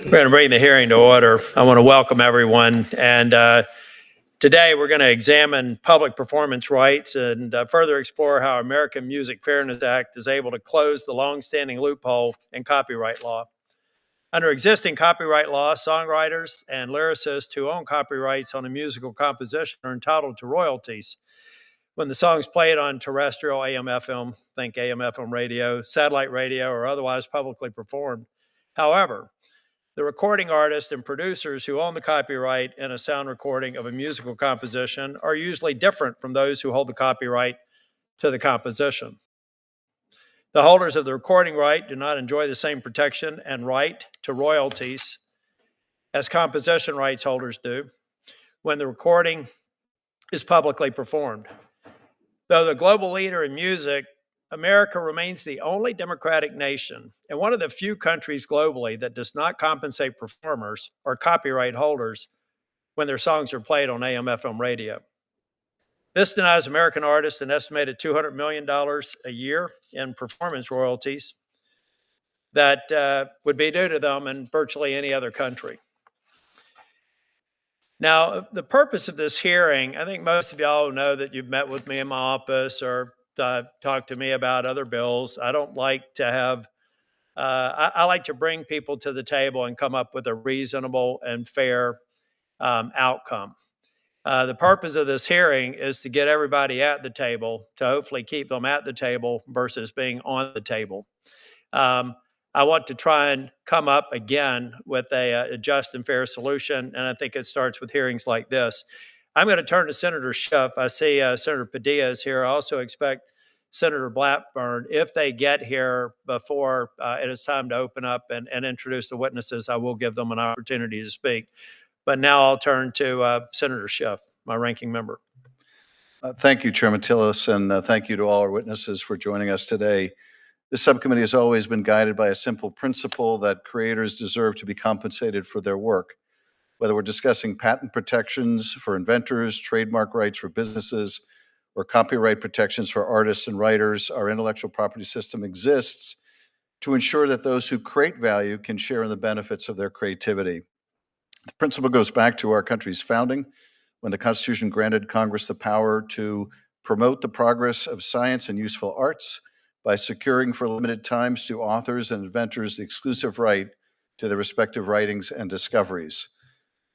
We're going to bring the hearing to order. I want to welcome everyone. And today we're going to examine public performance rights and further explore how American Music Fairness Act is able to close the longstanding loophole in copyright law. Under existing copyright law, songwriters and lyricists who own copyrights on a musical composition are entitled to royalties when the song is played on terrestrial AM/FM, think AM/FM radio, satellite radio, or otherwise publicly performed. However, the recording artists and producers who own the copyright in a sound recording of a musical composition are usually different from those who hold the copyright to the composition. The holders of the recording right do not enjoy the same protection and right to royalties as composition rights holders do when the recording is publicly performed. Though the global leader in music, America remains the only democratic nation and one of the few countries globally that does not compensate performers or copyright holders when their songs are played on AM/FM radio. This denies American artists an estimated $200 million a year in performance royalties that would be due to them in virtually any other country. Now, the purpose of this hearing, I think most of y'all know that you've met with me in my office or talked to me about other bills. I don't like to have, I like to bring people to the table and come up with a reasonable and fair outcome. The purpose of this hearing is to get everybody at the table, to hopefully keep them at the table versus being on the table. I want to try and come up again with a just and fair solution, and I think it starts with hearings like this. I'm going to turn to Senator Schiff. I see Senator Padilla is here. I also expect Senator Blackburn. If they get here before it is time to open up and introduce the witnesses, I will give them an opportunity to speak. But now I'll turn to Senator Schiff, my ranking member. Thank you, Chairman Tillis, and thank you to all our witnesses for joining us today. This subcommittee has always been guided by a simple principle that creators deserve to be compensated for their work. Whether we're discussing patent protections for inventors, trademark rights for businesses, or copyright protections for artists and writers, our intellectual property system exists to ensure that those who create value can share in the benefits of their creativity. The principle goes back to our country's founding, when the Constitution granted Congress the power to promote the progress of science and useful arts by securing for limited times to authors and inventors the exclusive right to their respective writings and discoveries.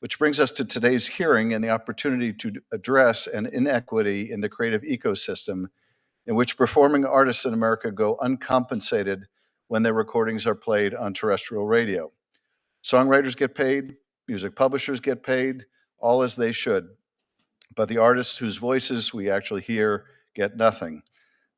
Which brings us to today's hearing and the opportunity to address an inequity in the creative ecosystem in which performing artists in America go uncompensated when their recordings are played on terrestrial radio. Songwriters get paid, music publishers get paid, all as they should. But the artists whose voices we actually hear get nothing.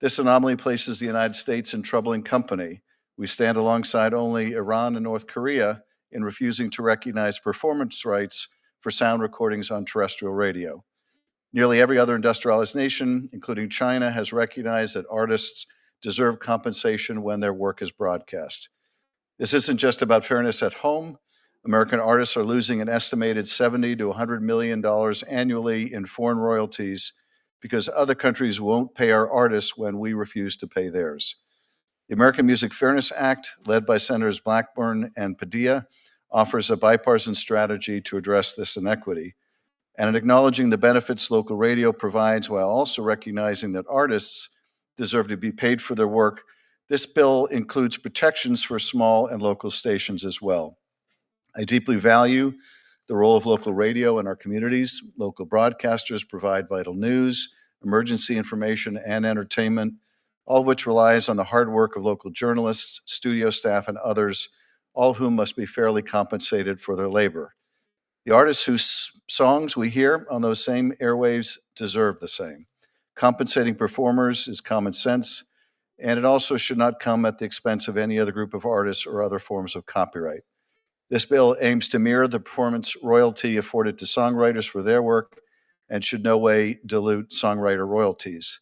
This anomaly places the United States in troubling company. We stand alongside only Iran and North Korea in refusing to recognize performance rights for sound recordings on terrestrial radio. Nearly every other industrialized nation, including China, has recognized that artists deserve compensation when their work is broadcast. This isn't just about fairness at home. American artists are losing an estimated $70 to $100 million annually in foreign royalties because other countries won't pay our artists when we refuse to pay theirs. The American Music Fairness Act, led by Senators Blackburn and Padilla, offers a bipartisan strategy to address this inequity. And in acknowledging the benefits local radio provides while also recognizing that artists deserve to be paid for their work, this bill includes protections for small and local stations as well. I deeply value the role of local radio in our communities. Local broadcasters provide vital news, emergency information, and entertainment, all of which relies on the hard work of local journalists, studio staff, and others, all of whom must be fairly compensated for their labor. The artists whose songs we hear on those same airwaves deserve the same. Compensating performers is common sense, and it also should not come at the expense of any other group of artists or other forms of copyright. This bill aims to mirror the performance royalty afforded to songwriters for their work and should no way dilute songwriter royalties.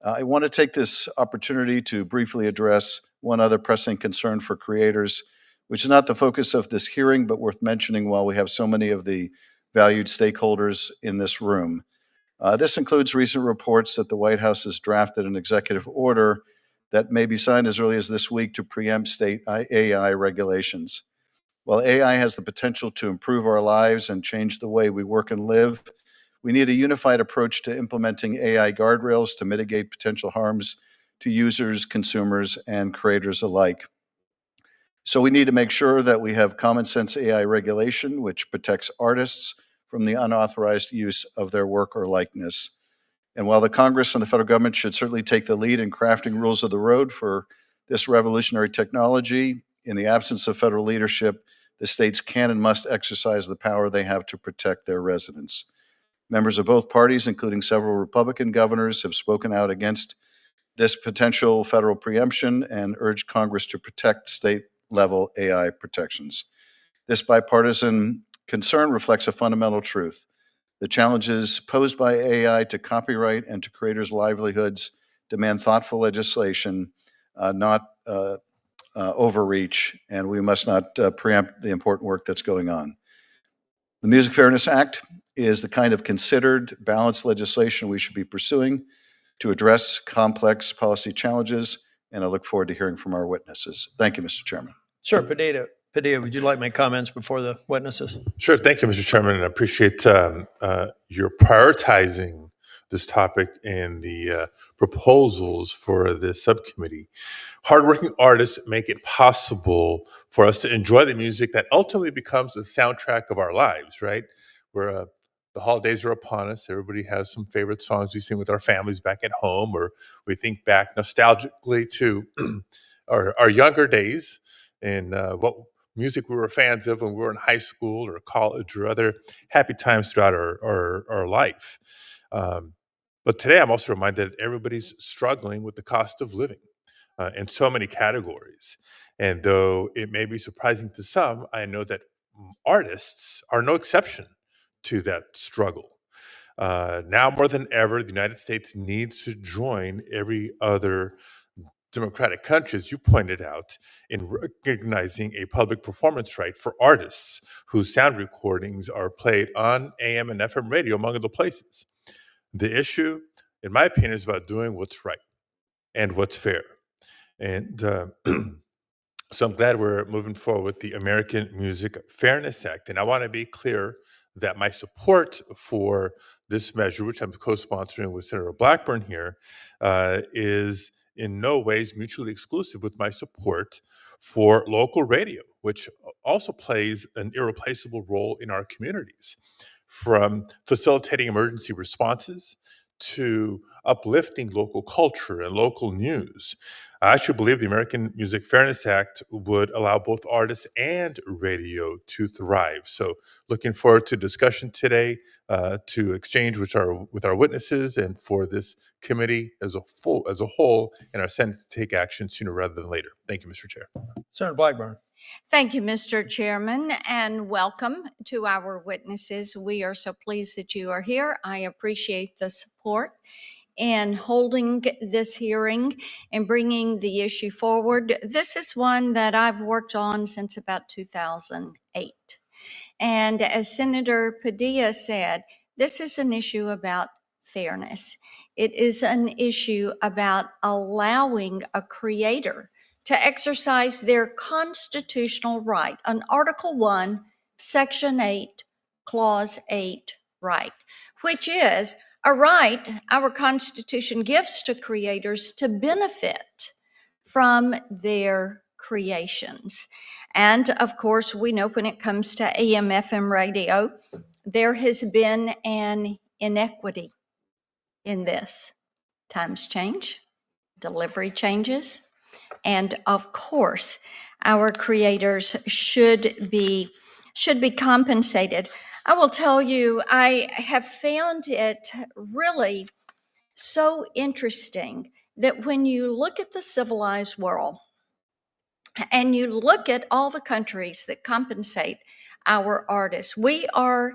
I want to take this opportunity to briefly address one other pressing concern for creators, which is not the focus of this hearing, but worth mentioning while we have so many of the valued stakeholders in this room. This includes recent reports that the White House has drafted an executive order that may be signed as early as this week to preempt state AI regulations. While AI has the potential to improve our lives and change the way we work and live, we need a unified approach to implementing AI guardrails to mitigate potential harms to users, consumers, and creators alike. So we need to make sure that we have common sense AI regulation, which protects artists from the unauthorized use of their work or likeness. And while the Congress and the federal government should certainly take the lead in crafting rules of the road for this revolutionary technology, in the absence of federal leadership, the states can and must exercise the power they have to protect their residents. Members of both parties, including several Republican governors, have spoken out against this potential federal preemption and urged Congress to protect state-level AI protections. This bipartisan concern reflects a fundamental truth. The challenges posed by AI to copyright and to creators' livelihoods demand thoughtful legislation, not overreach, and we must not preempt the important work that's going on. The Music Fairness Act is the kind of considered, balanced legislation we should be pursuing to address complex policy challenges, and I look forward to hearing from our witnesses. Thank you, Mr. Chairman. Sure, Padilla, would you like to make comments before the witnesses? Sure. Thank you, Mr. Chairman, and I appreciate your prioritizing this topic and the proposals for this subcommittee. Hardworking artists make it possible for us to enjoy the music that ultimately becomes the soundtrack of our lives, right? Where the holidays are upon us. Everybody has some favorite songs we sing with our families back at home, or we think back nostalgically to our younger days and what music we were fans of when we were in high school or college or other happy times throughout our life. But today I'm also reminded that everybody's struggling with the cost of living in so many categories. And though it may be surprising to some, I know that artists are no exception to that struggle. Now more than ever, the United States needs to join every other democratic country, as you pointed out, in recognizing a public performance right for artists whose sound recordings are played on AM and FM radio, among other places. The issue, in my opinion, is about doing what's right and what's fair. And so I'm glad we're moving forward with the American Music Fairness Act. And I want to be clear that my support for this measure, which I'm co-sponsoring with Senator Blackburn here, is in no ways mutually exclusive with my support for local radio, which also plays an irreplaceable role in our communities, from facilitating emergency responses to uplifting local culture and local news. I actually believe the American Music Fairness Act would allow both artists and radio to thrive. So looking forward to discussion today, to exchange with our witnesses, and for this committee as a whole and our Senate to take action sooner rather than later. Thank you, Mr. Chair. Senator Blackburn. Thank you, Mr. Chairman, and welcome to our witnesses. We are so pleased that you are here. I appreciate the support in holding this hearing and bringing the issue forward. This is one that I've worked on since about 2008. And as Senator Padilla said, this is an issue about fairness. It is an issue about allowing a creator to exercise their constitutional right, an Article 1, Section 8, Clause 8 right, which is a right our Constitution gives to creators to benefit from their creations. And of course, we know when it comes to AM/FM radio, there has been an inequity in this. Times change, delivery changes, and of course, our creators should be compensated. I will tell you, I have found it really so interesting that when you look at the civilized world and you look at all the countries that compensate our artists, we are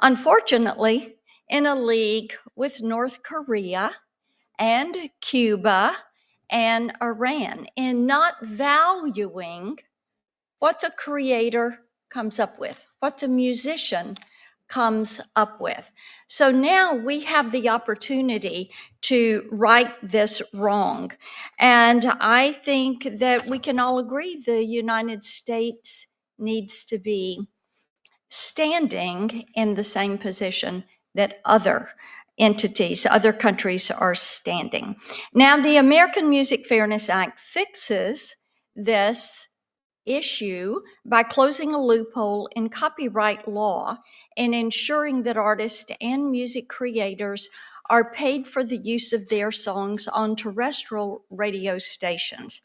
unfortunately in a league with North Korea and Cuba and Iran in not valuing what the creator comes up with, what the musician comes up with. So now we have the opportunity to right this wrong. And I think that we can all agree the United States needs to be standing in the same position that other entities, other countries are standing. Now, the American Music Fairness Act fixes this issue by closing a loophole in copyright law and ensuring that artists and music creators are paid for the use of their songs on terrestrial radio stations.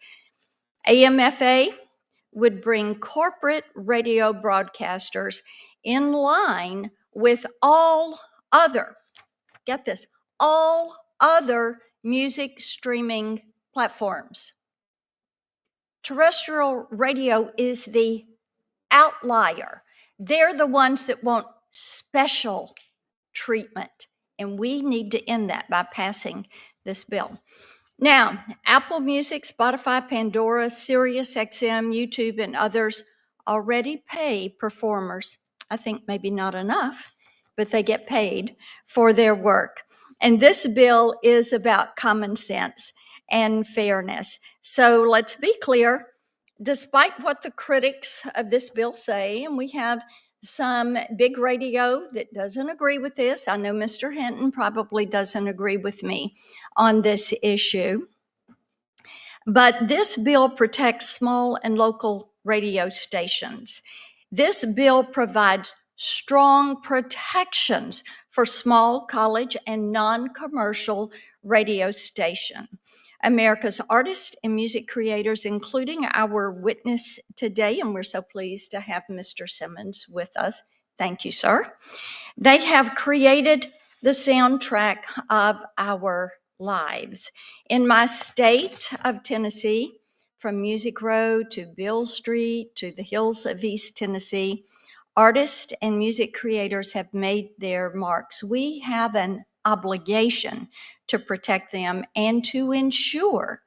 AMFA would bring corporate radio broadcasters in line with all other, get this, all other music streaming platforms. Terrestrial radio is the outlier. They're the ones that want special treatment, and we need to end that by passing this bill. Now, Apple Music, Spotify, Pandora, SiriusXM, YouTube, and others already pay performers. I think maybe not enough, but they get paid for their work. And this bill is about common sense and fairness. So let's be clear, despite what the critics of this bill say, and we have some big radio that doesn't agree with this. I know Mr. Hinton probably doesn't agree with me on this issue. But this bill protects small and local radio stations. This bill provides strong protections for small, college, and non-commercial radio stations. America's artists and music creators, including our witness today, and we're so pleased to have Mr. Simmons with us. Thank you, sir. They have created the soundtrack of our lives. In my state of Tennessee, from Music Row to Beale Street to the hills of East Tennessee, artists and music creators have made their marks. We have an obligation to protect them and to ensure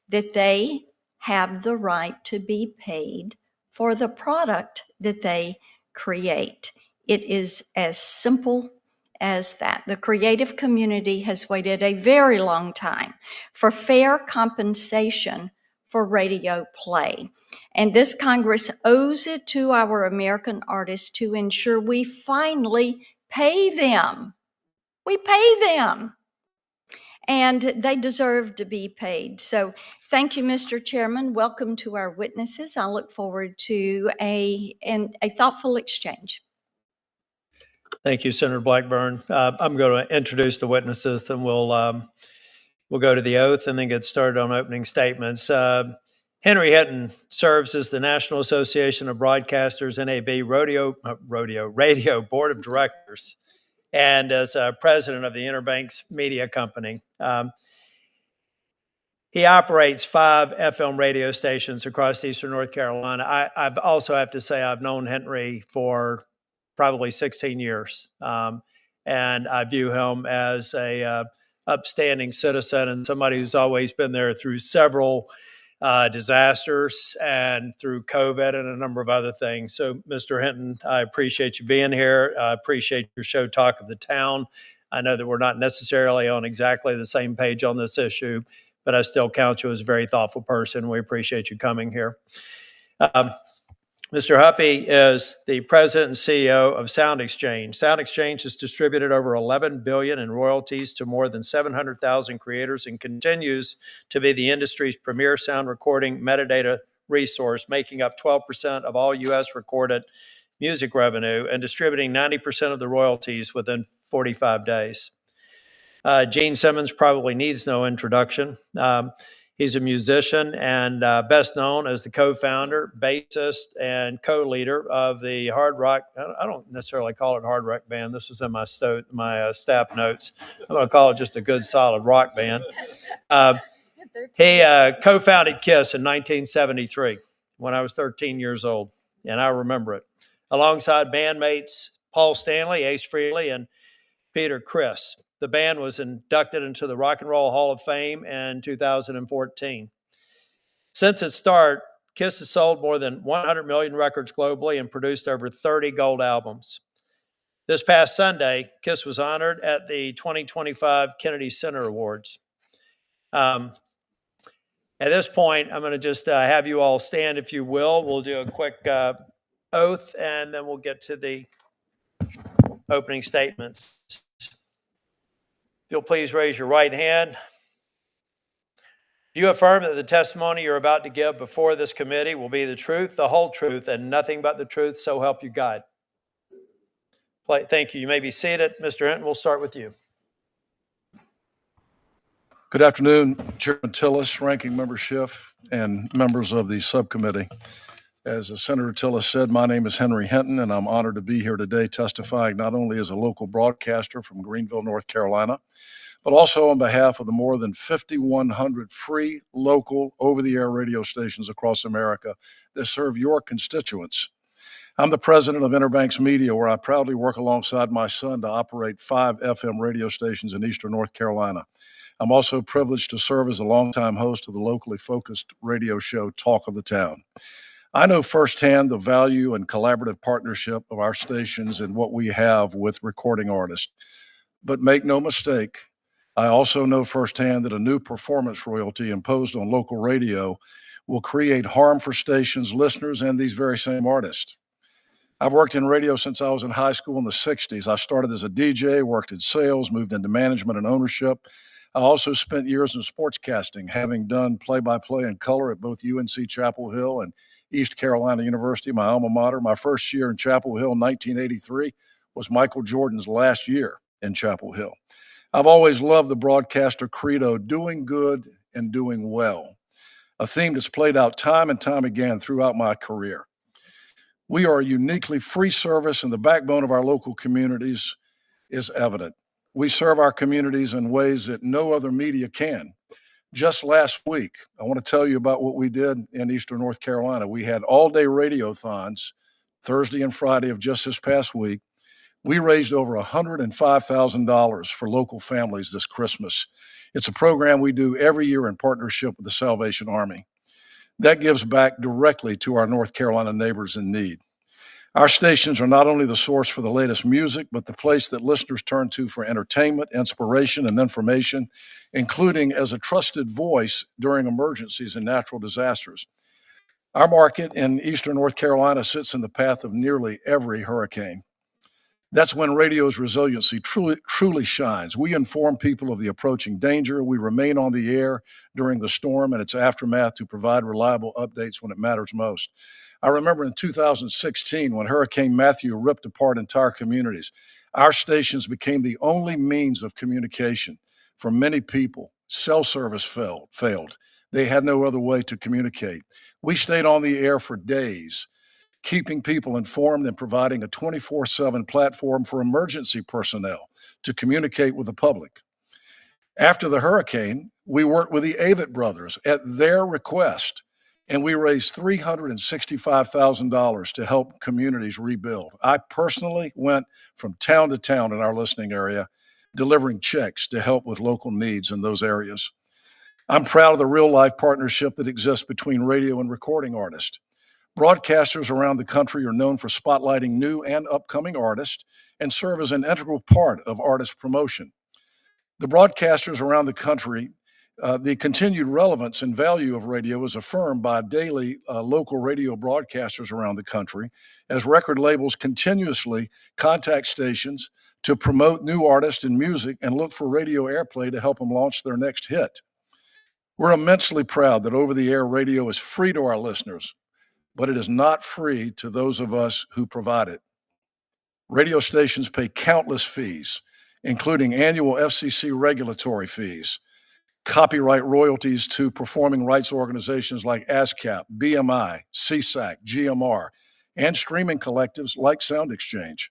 that they have the right to be paid for the product that they create. It is as simple as that. The creative community has waited a very long time for fair compensation for radio play. And this Congress owes it to our American artists to ensure we finally pay them. We pay them. And they deserve to be paid. So thank you, Mr. Chairman. Welcome to our witnesses. I look forward to a thoughtful exchange. Thank you, Senator Blackburn. I'm going to introduce the witnesses, then we'll go to the oath and then get started on opening statements. Henry Hinton serves as the National Association of Broadcasters, NAB Radio Board of Directors, and as president of the Interbanks Media Company. He operates 5 FM radio stations across eastern North Carolina. I also have to say I've known Henry for probably 16 years, and I view him as a upstanding citizen and somebody who's always been there through several disasters and through COVID and a number of other things. So, Mr. Hinton, I appreciate you being here. I appreciate your show, Talk of the Town. I know that we're not necessarily on exactly the same page on this issue, but I still count you as a very thoughtful person. We appreciate you coming here. Mr. Huppe is the president and CEO of SoundExchange. SoundExchange has distributed over $11 billion in royalties to more than 700,000 creators and continues to be the industry's premier sound recording metadata resource, making up 12% of all U.S. recorded music revenue and distributing 90% of the royalties within 45 days. Gene Simmons probably needs no introduction. He's a musician and best known as the co-founder, bassist, and co-leader of the hard rock. I don't necessarily call it hard rock band. This was in my staff notes. I'm going to call it just a good, solid rock band. He co-founded KISS in 1973 when I was 13 years old, and I remember it, alongside bandmates Paul Stanley, Ace Frehley, and Peter Criss. The band was inducted into the Rock and Roll Hall of Fame in 2014. Since its start, KISS has sold more than 100 million records globally and produced over 30 gold albums. This past Sunday, KISS was honored at the 2025 Kennedy Center Awards. At this point, I'm going to just have you all stand, if you will. We'll do a quick oath, and then we'll get to the opening statements. If you'll please raise your right hand. Do you affirm that the testimony you're about to give before this committee will be the truth, the whole truth, and nothing but the truth, so help you God? Thank you. You may be seated. Mr. Hinton, we'll start with you. Good afternoon, Chairman Tillis, Ranking Member Schiff, and members of the subcommittee. As Senator Tillis said, my name is Henry Hinton, and I'm honored to be here today testifying not only as a local broadcaster from Greenville, North Carolina, but also on behalf of the more than 5,100 free, local, over-the-air radio stations across America that serve your constituents. I'm the president of Interbanks Media, where I proudly work alongside my son to operate 5 FM radio stations in eastern North Carolina. I'm also privileged to serve as a longtime host of the locally focused radio show Talk of the Town. I know firsthand the value and collaborative partnership of our stations and what we have with recording artists. But make no mistake, I also know firsthand that a new performance royalty imposed on local radio will create harm for stations, listeners, and these very same artists. I've worked in radio since I was in high school in the 60s. I started as a DJ, worked in sales, moved into management and ownership. I also spent years in sportscasting, having done play-by-play and color at both UNC Chapel Hill and East Carolina University, my alma mater. My first year in Chapel Hill in 1983 was Michael Jordan's last year in Chapel Hill. I've always loved the broadcaster credo, doing good and doing well, a theme that's played out time and time again throughout my career. We are a uniquely free service, and the backbone of our local communities is evident. We serve our communities in ways that no other media can. Just last week, I want to tell you about what we did in eastern North Carolina. We had all-day radiothons Thursday and Friday of just this past week. We raised over $105,000 for local families this Christmas. It's a program we do every year in partnership with the Salvation Army. That gives back directly to our North Carolina neighbors in need. Our stations are not only the source for the latest music, but the place that listeners turn to for entertainment, inspiration, and information, including as a trusted voice during emergencies and natural disasters. Our market in eastern North Carolina sits in the path of nearly every hurricane. That's when radio's resiliency truly shines. We inform people of the approaching danger. We remain on the air during the storm and its aftermath to provide reliable updates when it matters most. I remember in 2016 when Hurricane Matthew ripped apart entire communities, our stations became the only means of communication for many people. Cell service failed. They had no other way to communicate. We stayed on the air for days, keeping people informed and providing a 24/7 platform for emergency personnel to communicate with the public. After the hurricane, we worked with the Avett brothers at their request, and we raised $365,000 to help communities rebuild. I personally went from town to town in our listening area, delivering checks to help with local needs in those areas. I'm proud of the real-life partnership that exists between radio and recording artists. Broadcasters around the country are known for spotlighting new and upcoming artists and serve as an integral part of artist promotion. The broadcasters around the country, the continued relevance and value of radio is affirmed by daily local radio broadcasters around the country as record labels continuously contact stations to promote new artists and music and look for radio airplay to help them launch their next hit. We're immensely proud that over-the-air radio is free to our listeners, but it is not free to those of us who provide it. Radio stations pay countless fees, including annual FCC regulatory fees, copyright royalties to performing rights organizations like ASCAP, BMI, CSAC, GMR, and streaming collectives like SoundExchange.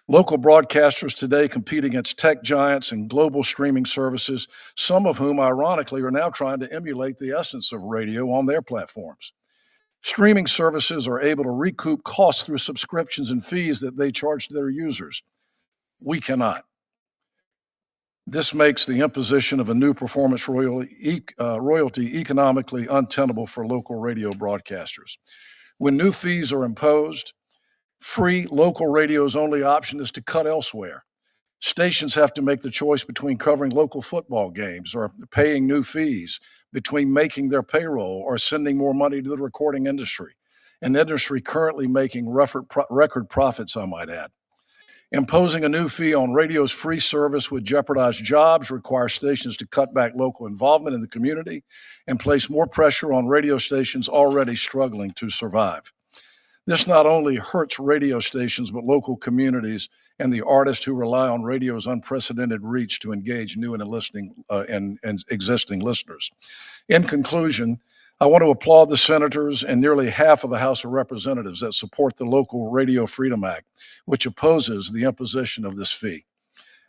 Local broadcasters today compete against tech giants and global streaming services, some of whom, ironically, are now trying to emulate the essence of radio on their platforms. Streaming services are able to recoup costs through subscriptions and fees that they charge to their users. We cannot. This makes the imposition of a new performance royalty economically untenable for local radio broadcasters. When new fees are imposed, free local radio's only option is to cut elsewhere. Stations have to make the choice between covering local football games or paying new fees, between making their payroll or sending more money to the recording industry, an industry currently making record profits, I might add. Imposing a new fee on radio's free service would jeopardize jobs, require stations to cut back local involvement in the community, and place more pressure on radio stations already struggling to survive. This not only hurts radio stations, but local communities and the artists who rely on radio's unprecedented reach to engage new and existing listeners. In conclusion, I want to applaud the senators and nearly half of the House of Representatives that support the Local Radio Freedom Act, which opposes the imposition of this fee.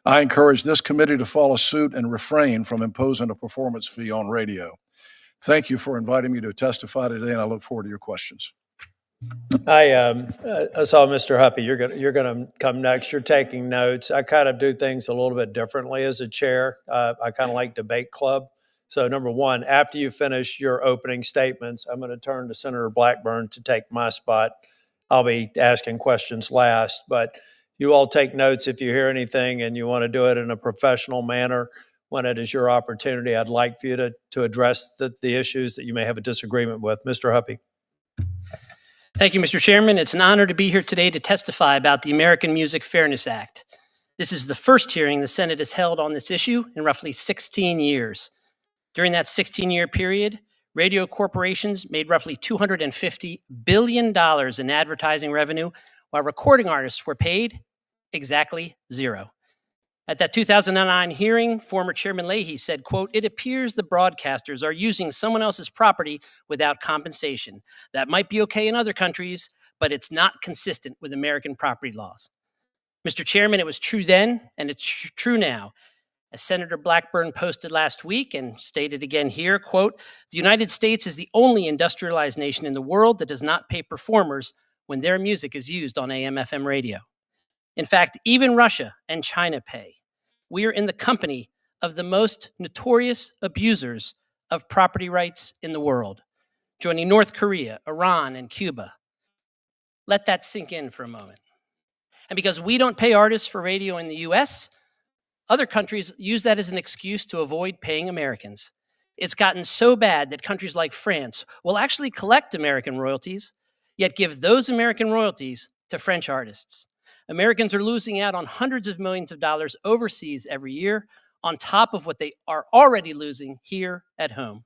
I encourage this committee to follow suit and refrain from imposing a performance fee on radio. Thank you for inviting me to testify today, and I look forward to your questions. I saw Mr. Huppe. You're gonna come next. You're taking notes. I kind of do things a little bit differently as a chair. I kind of like debate club. So number one, after you finish your opening statements, I'm going to turn to Senator Blackburn to take my spot. I'll be asking questions last, but you all take notes if you hear anything and you want to do it in a professional manner when it is your opportunity. I'd like for you to address the issues that you may have a disagreement with. Mr. Huppe. Thank you, Mr. Chairman. It's an honor to be here today to testify about the American Music Fairness Act. This is the first hearing the Senate has held on this issue in roughly 16 years. During that 16-year period, radio corporations made roughly $250 billion in advertising revenue, while recording artists were paid exactly zero. At that 2009 hearing, former Chairman Leahy said, quote, "It appears the broadcasters are using someone else's property without compensation. That might be okay in other countries, but it's not consistent with American property laws." Mr. Chairman, it was true then, and it's true now. As Senator Blackburn posted last week and stated again here, quote, "The United States is the only industrialized nation in the world that does not pay performers when their music is used on AM/FM radio. In fact, even Russia and China pay. We are in the company of the most notorious abusers of property rights in the world, joining North Korea, Iran, and Cuba." Let that sink in for a moment. And because we don't pay artists for radio in the US, other countries use that as an excuse to avoid paying Americans. It's gotten so bad that countries like France will actually collect American royalties, yet give those American royalties to French artists. Americans are losing out on hundreds of millions of dollars overseas every year, on top of what they are already losing here at home.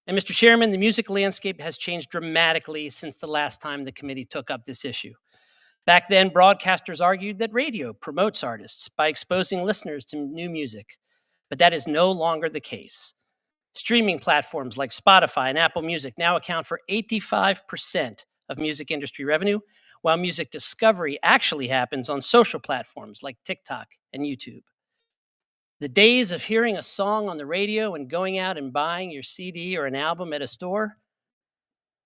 And Mr. Chairman, the music landscape has changed dramatically since the last time the committee took up this issue. Back then, broadcasters argued that radio promotes artists by exposing listeners to new music, but that is no longer the case. Streaming platforms like Spotify and Apple Music now account for 85% of music industry revenue, while music discovery actually happens on social platforms like TikTok and YouTube. The days of hearing a song on the radio and going out and buying your CD or an album at a store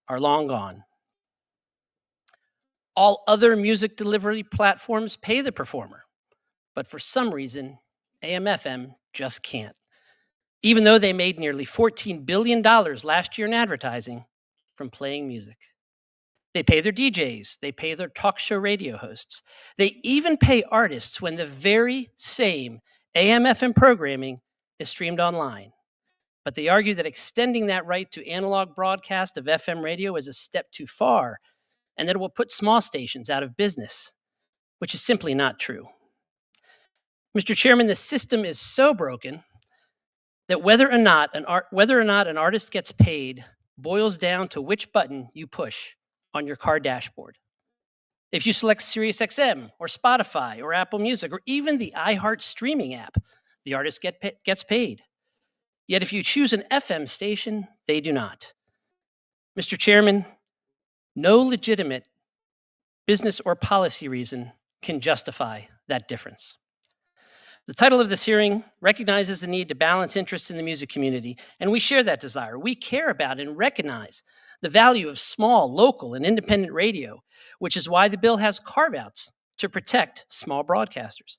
are long gone. All other music delivery platforms pay the performer, but for some reason, AM/FM just can't. Even though they made nearly $14 billion last year in advertising from playing music. They pay their DJs, they pay their talk show radio hosts. They even pay artists when the very same AM/FM programming is streamed online. But they argue that extending that right to analog broadcast of FM radio is a step too far, and that it will put small stations out of business, which is simply not true. Mr. Chairman, the system is so broken that whether or not an artist gets paid boils down to which button you push on your car dashboard. If you select SiriusXM or Spotify or Apple Music or even the iHeart streaming app, the artist gets paid. Yet if you choose an FM station, they do not. Mr. Chairman, no legitimate business or policy reason can justify that difference. The title of this hearing recognizes the need to balance interests in the music community, and we share that desire. We care about and recognize the value of small, local, and independent radio, which is why the bill has carve-outs to protect small broadcasters.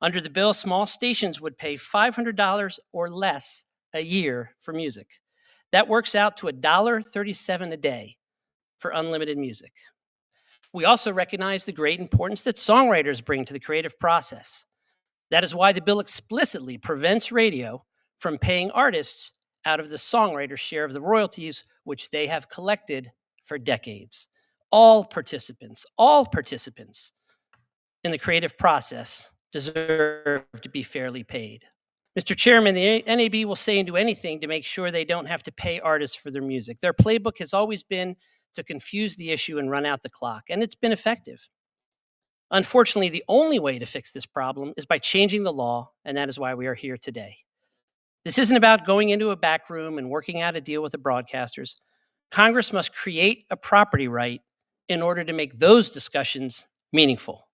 Under the bill, small stations would pay $500 or less a year for music. That works out to $1.37 a day for unlimited music. We also recognize the great importance that songwriters bring to the creative process. That is why the bill explicitly prevents radio from paying artists out of the songwriter's share of the royalties, which they have collected for decades. All participants in the creative process deserve to be fairly paid. Mr. Chairman, the NAB will say and do anything to make sure they don't have to pay artists for their music. Their playbook has always been to confuse the issue and run out the clock, and it's been effective. Unfortunately, the only way to fix this problem is by changing the law, and that is why we are here today. This isn't about going into a back room and working out a deal with the broadcasters. Congress must create a property right in order to make those discussions meaningful.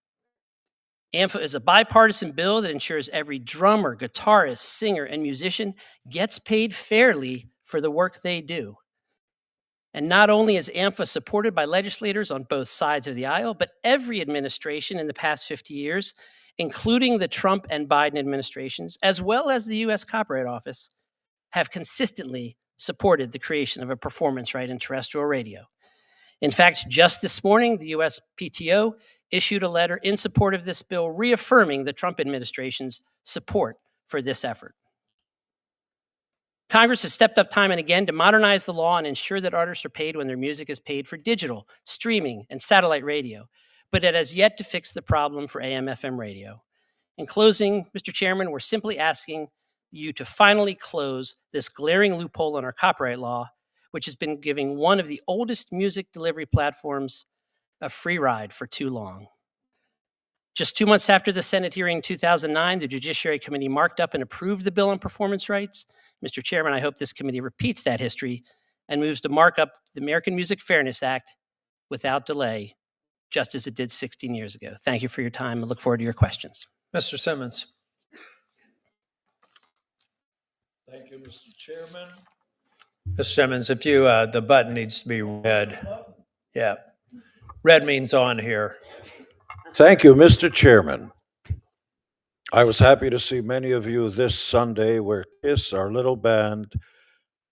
AMFA is a bipartisan bill that ensures every drummer, guitarist, singer, and musician gets paid fairly for the work they do. And not only is AMFA supported by legislators on both sides of the aisle, but every administration in the past 50 years, including the Trump and Biden administrations, as well as the U.S. Copyright Office, have consistently supported the creation of a performance right in terrestrial radio. In fact, just this morning, the U.S. PTO issued a letter in support of this bill, reaffirming the Trump administration's support for this effort. Congress has stepped up time and again to modernize the law and ensure that artists are paid when their music is paid for digital, streaming, and satellite radio, but it has yet to fix the problem for AM/FM radio. In closing, Mr. Chairman, we're simply asking you to finally close this glaring loophole in our copyright law, which has been giving one of the oldest music delivery platforms a free ride for too long. Just 2 months after the Senate hearing in 2009, the Judiciary Committee marked up and approved the bill on performance rights. Mr. Chairman, I hope this committee repeats that history and moves to mark up the American Music Fairness Act without delay, just as it did 16 years ago. Thank you for your time. I look forward to your questions. Mr. Simmons. Thank you, Mr. Chairman. Mr. Simmons, if you, the button needs to be red. Yeah. Red means on here. Thank you, Mr. Chairman. I was happy to see many of you this Sunday where KISS, our little band,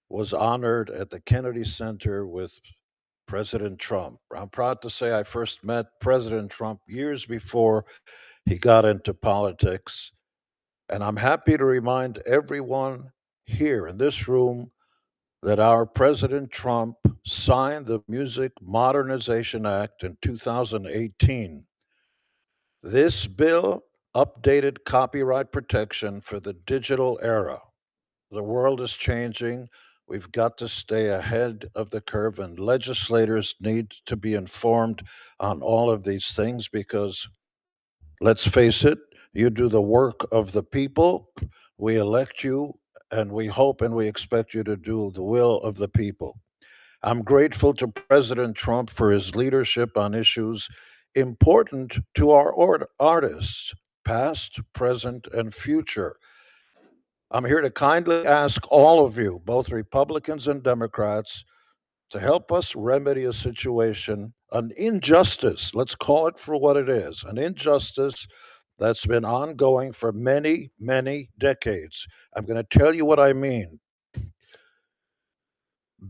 was honored at the Kennedy Center with President Trump. I'm proud to say I first met President Trump years before he got into politics, and I'm happy to remind everyone here in this room that our President Trump signed the Music Modernization Act in 2018. This bill updated copyright protection for the digital era. The world is changing. We've got to stay ahead of the curve, and legislators need to be informed on all of these things because, let's face it, you do the work of the people. We elect you, and we hope and we expect you to do the will of the people. I'm grateful to President Trump for his leadership on issues important to our artists, past, present, and future. I'm here to kindly ask all of you, both Republicans and Democrats, to help us remedy a situation, an injustice, let's call it for what it is, an injustice that's been ongoing for many, many decades. I'm going to tell you what I mean.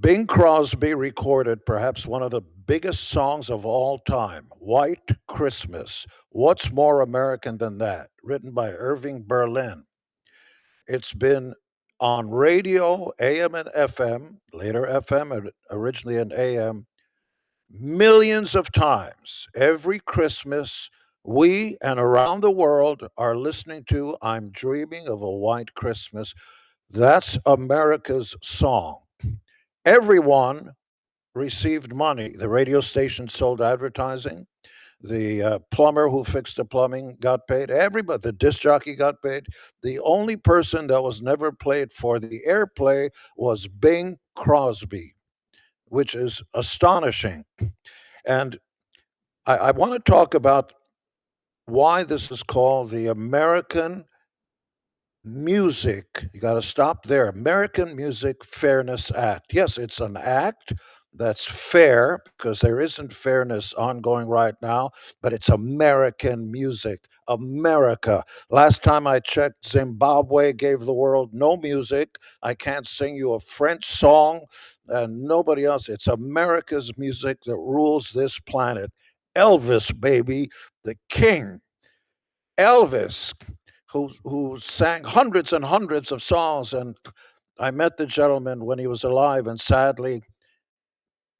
Bing Crosby recorded perhaps one of the biggest songs of all time, White Christmas. What's more American than that? Written by Irving Berlin. It's been on radio, AM and FM, later FM, and originally in AM, millions of times. Every Christmas, we and around the world are listening to I'm Dreaming of a White Christmas. That's America's song. Everyone received money. The radio station sold advertising. The plumber who fixed the plumbing got paid. Everybody, the disc jockey got paid. The only person that was never paid for the airplay was Bing Crosby, which is astonishing. And I want to talk about why this is called the American Music. You got to stop there. American Music Fairness Act. Yes, it's an act that's fair because there isn't fairness ongoing right now, but it's American music. America. Last time I checked, Zimbabwe gave the world no music. I can't sing you a French song and nobody else. It's America's music that rules this planet. Elvis, baby, the king. Elvis, who sang hundreds and hundreds of songs. And I met the gentleman when he was alive, and sadly,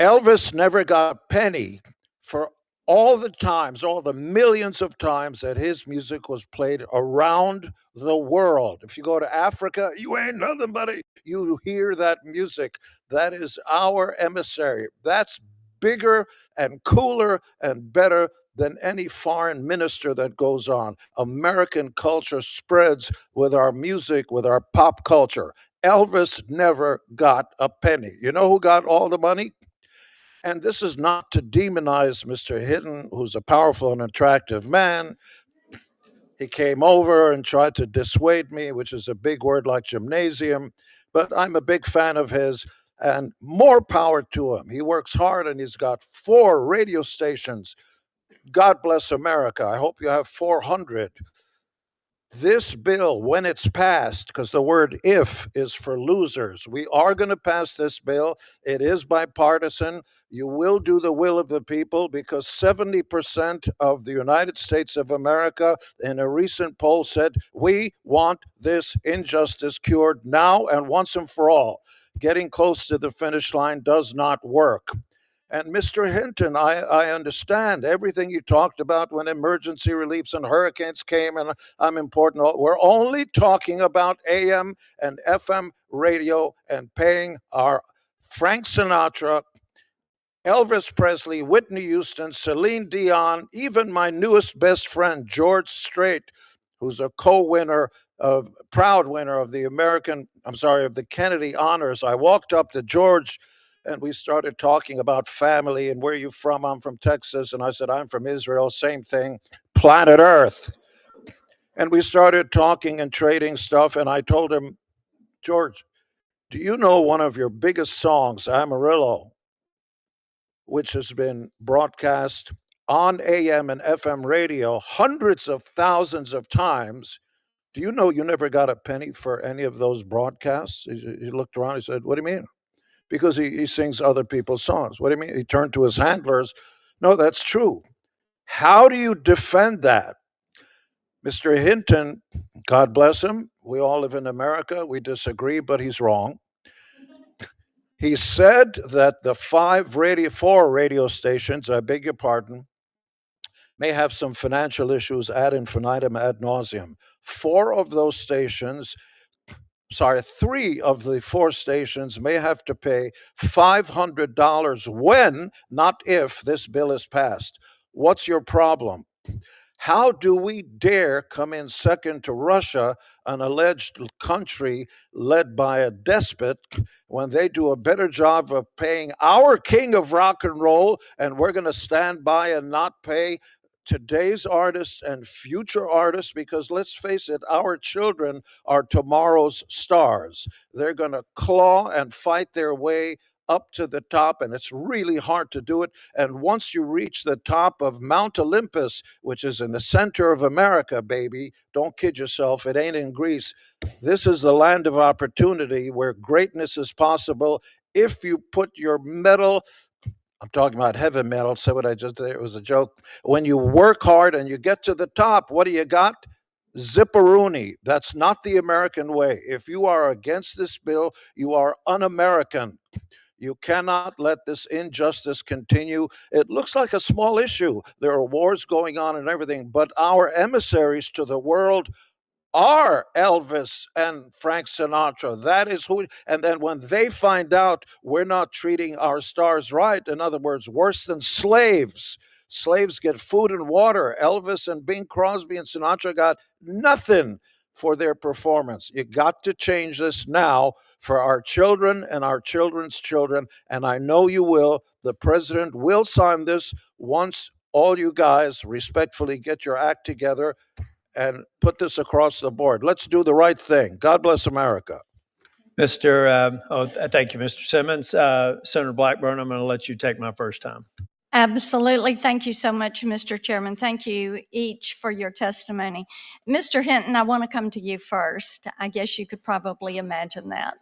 Elvis never got a penny for all the times, all the millions of times that his music was played around the world. If you go to Africa, you ain't nothing but you hear that music. That is our emissary. That's bigger and cooler and better than any foreign minister that goes on. American culture spreads with our music, with our pop culture. Elvis never got a penny. You know who got all the money? And this is not to demonize Mr. Hinton, who's a powerful and attractive man. He came over and tried to dissuade me, which is a big word like gymnasium, but I'm a big fan of his, and more power to him. He works hard, and he's got 4 radio stations. God bless America. I hope you have 400. This bill, when it's passed, because the word if is for losers, we are going to pass this bill. It is bipartisan. You will do the will of the people, because 70% of the United States of America in a recent poll said, we want this injustice cured now and once and for all. Getting close to the finish line does not work. And Mr. Hinton, I understand everything you talked about when emergency reliefs and hurricanes came, and I'm important. We're only talking about AM and FM radio and paying our Frank Sinatra, Elvis Presley, Whitney Houston, Celine Dion, even my newest best friend, George Strait, who's a co-winner, proud winner of the of the Kennedy Honors. I walked up to George and we started talking about family and where you from. I'm from Texas. And I said, I'm from Israel. Same thing, planet Earth. And we started talking and trading stuff. And I told him, George, do you know one of your biggest songs, Amarillo, which has been broadcast on AM and FM radio hundreds of thousands of times? Do you know you never got a penny for any of those broadcasts? He looked around, he said, what do you mean? Because he sings other people's songs. What do you mean? He turned to his handlers. No, that's true. How do you defend that? Mr. Hinton, God bless him. We all live in America. We disagree, but he's wrong. He said that the 4 radio stations, I beg your pardon, may have some financial issues ad infinitum, ad nauseum. 3 of the 4 stations may have to pay $500 when, not if, this bill is passed. What's your problem? How do we dare come in second to Russia, an alleged country led by a despot, when they do a better job of paying our king of rock and roll, and we're going to stand by and not pay today's artists and future artists? Because let's face it, our children are tomorrow's stars. They're going to claw and fight their way up to the top, and it's really hard to do it. And once you reach the top of Mount Olympus, which is in the center of America, baby, don't kid yourself, it ain't in Greece. This is the land of opportunity where greatness is possible if you put your metal, I'm talking about heavy metal, so what I just did, it was a joke. When you work hard and you get to the top, what do you got? Zipperoonie. That's not the American way. If you are against this bill, you are un-American. You cannot let this injustice continue. It looks like a small issue. There are wars going on and everything, but our emissaries to the world are Elvis and Frank Sinatra. That is who, and then when they find out we're not treating our stars right, in other words, worse than slaves, Slaves get food and water. Elvis and Bing Crosby and Sinatra got nothing for their performance. You got to change this now for our children and our children's children, and I know you will. The president will sign this once all you guys respectfully get your act together and put this across the board. Let's do the right thing. God bless America. Thank you, Mr. Simmons. Senator Blackburn, I'm going to let you take my first time. Absolutely. Thank you so much, Mr. Chairman. Thank you each for your testimony. Mr. Hinton, I want to come to you first. I guess you could probably imagine that.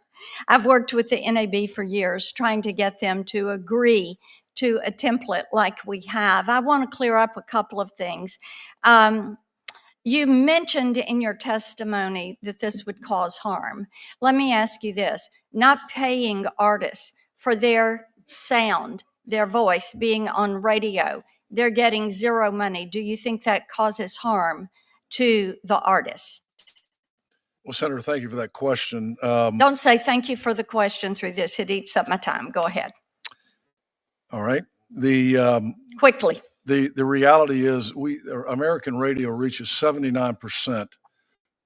I've worked with the NAB for years trying to get them to agree to a template like we have. I want to clear up a couple of things. You mentioned in your testimony that this would cause harm. Let me ask you this: not paying artists for their sound, their voice being on radio, they're getting zero money. Do you think that causes harm to the artist? Well, Senator, thank you for that question. Don't say thank you for the question through this. It eats up my time. Go ahead. All right. Quickly. The reality is American radio reaches 79%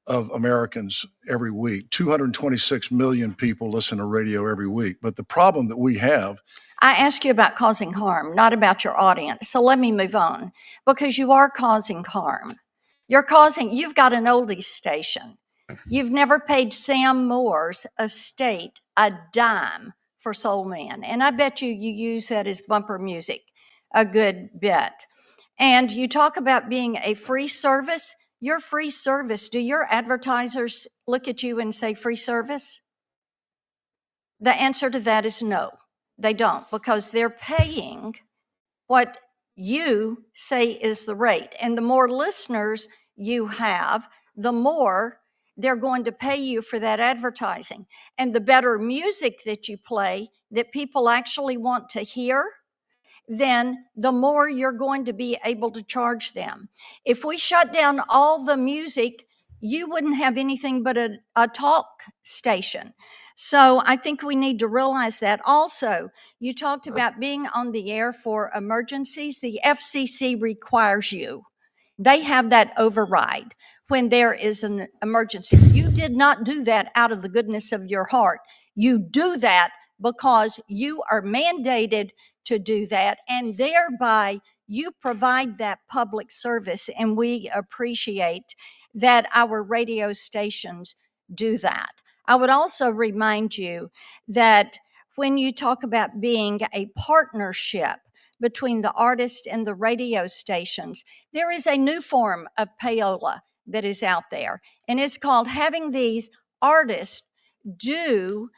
of Americans every week. 226 million people listen to radio every week. But the problem that we have, I ask you about causing harm, not about your audience. So let me move on, because you are causing harm. You've got an oldies station. You've never paid Sam Moore's estate a dime for Soul Man. And I bet you use that as bumper music a good bit. And you talk about being a free service. Your free service, do your advertisers look at you and say free service? The answer to that is no, they don't, because they're paying what you say is the rate. And the more listeners you have, the more they're going to pay you for that advertising. And the better music that you play that people actually want to hear, then the more you're going to be able to charge them. If we shut down all the music, you wouldn't have anything but a talk station. So I think we need to realize that. Also, you talked about being on the air for emergencies. The FCC requires you. They have that override when there is an emergency. You did not do that out of the goodness of your heart. You do that because you are mandated to do that, and thereby you provide that public service, and we appreciate that our radio stations do that. I would also remind you that when you talk about being a partnership between the artist and the radio stations, there is a new form of payola that is out there, and it's called having these artists do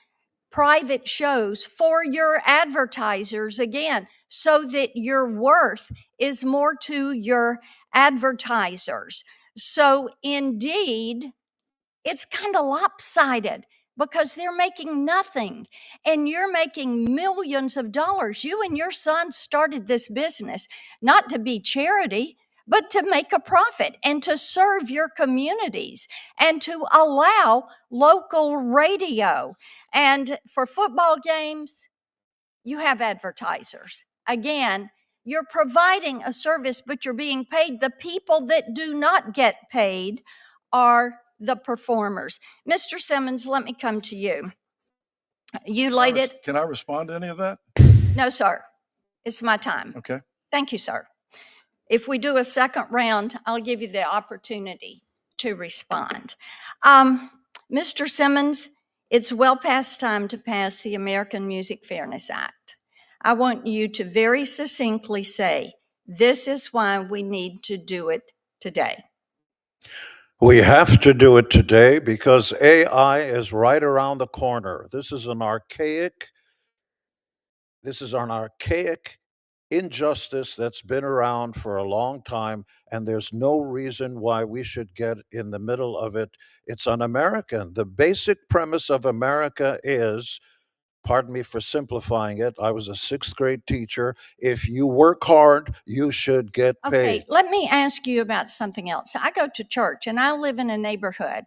private shows for your advertisers, again, so that your worth is more to your advertisers. So indeed, it's kind of lopsided because they're making nothing and you're making millions of dollars. You and your son started this business not to be charity, but to make a profit and to serve your communities and to allow local radio. And for football games, you have advertisers. Again, you're providing a service, but you're being paid. The people that do not get paid are the performers. Mr. Simmons, let me come to you. You laid it. Can I respond to any of that? No, sir. It's my time. Okay. Thank you, sir. If we do a second round, I'll give you the opportunity to respond. Mr. Simmons, it's well past time to pass the American Music Fairness Act. I want you to very succinctly say, this is why we need to do it today. We have to do it today because AI is right around the corner. This is an archaic injustice that's been around for a long time, and there's no reason why we should get in the middle of it. It's un-American. The basic premise of America is, pardon me for simplifying it, I was a 6th grade teacher. If you work hard, you should get paid. Okay, let me ask you about something else. I go to church, and I live in a neighborhood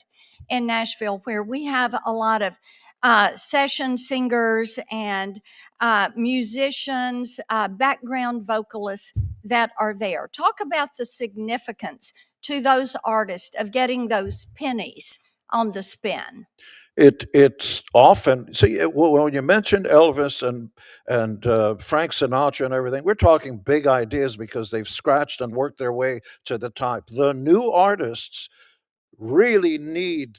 in Nashville where we have a lot of session singers and musicians, background vocalists. that are there. Talk about the significance to those artists of getting those pennies on the spin. It's often, see, when you mentioned Elvis and Frank Sinatra and everything, we're talking big ideas because they've scratched and worked their way to the top. The new artists really need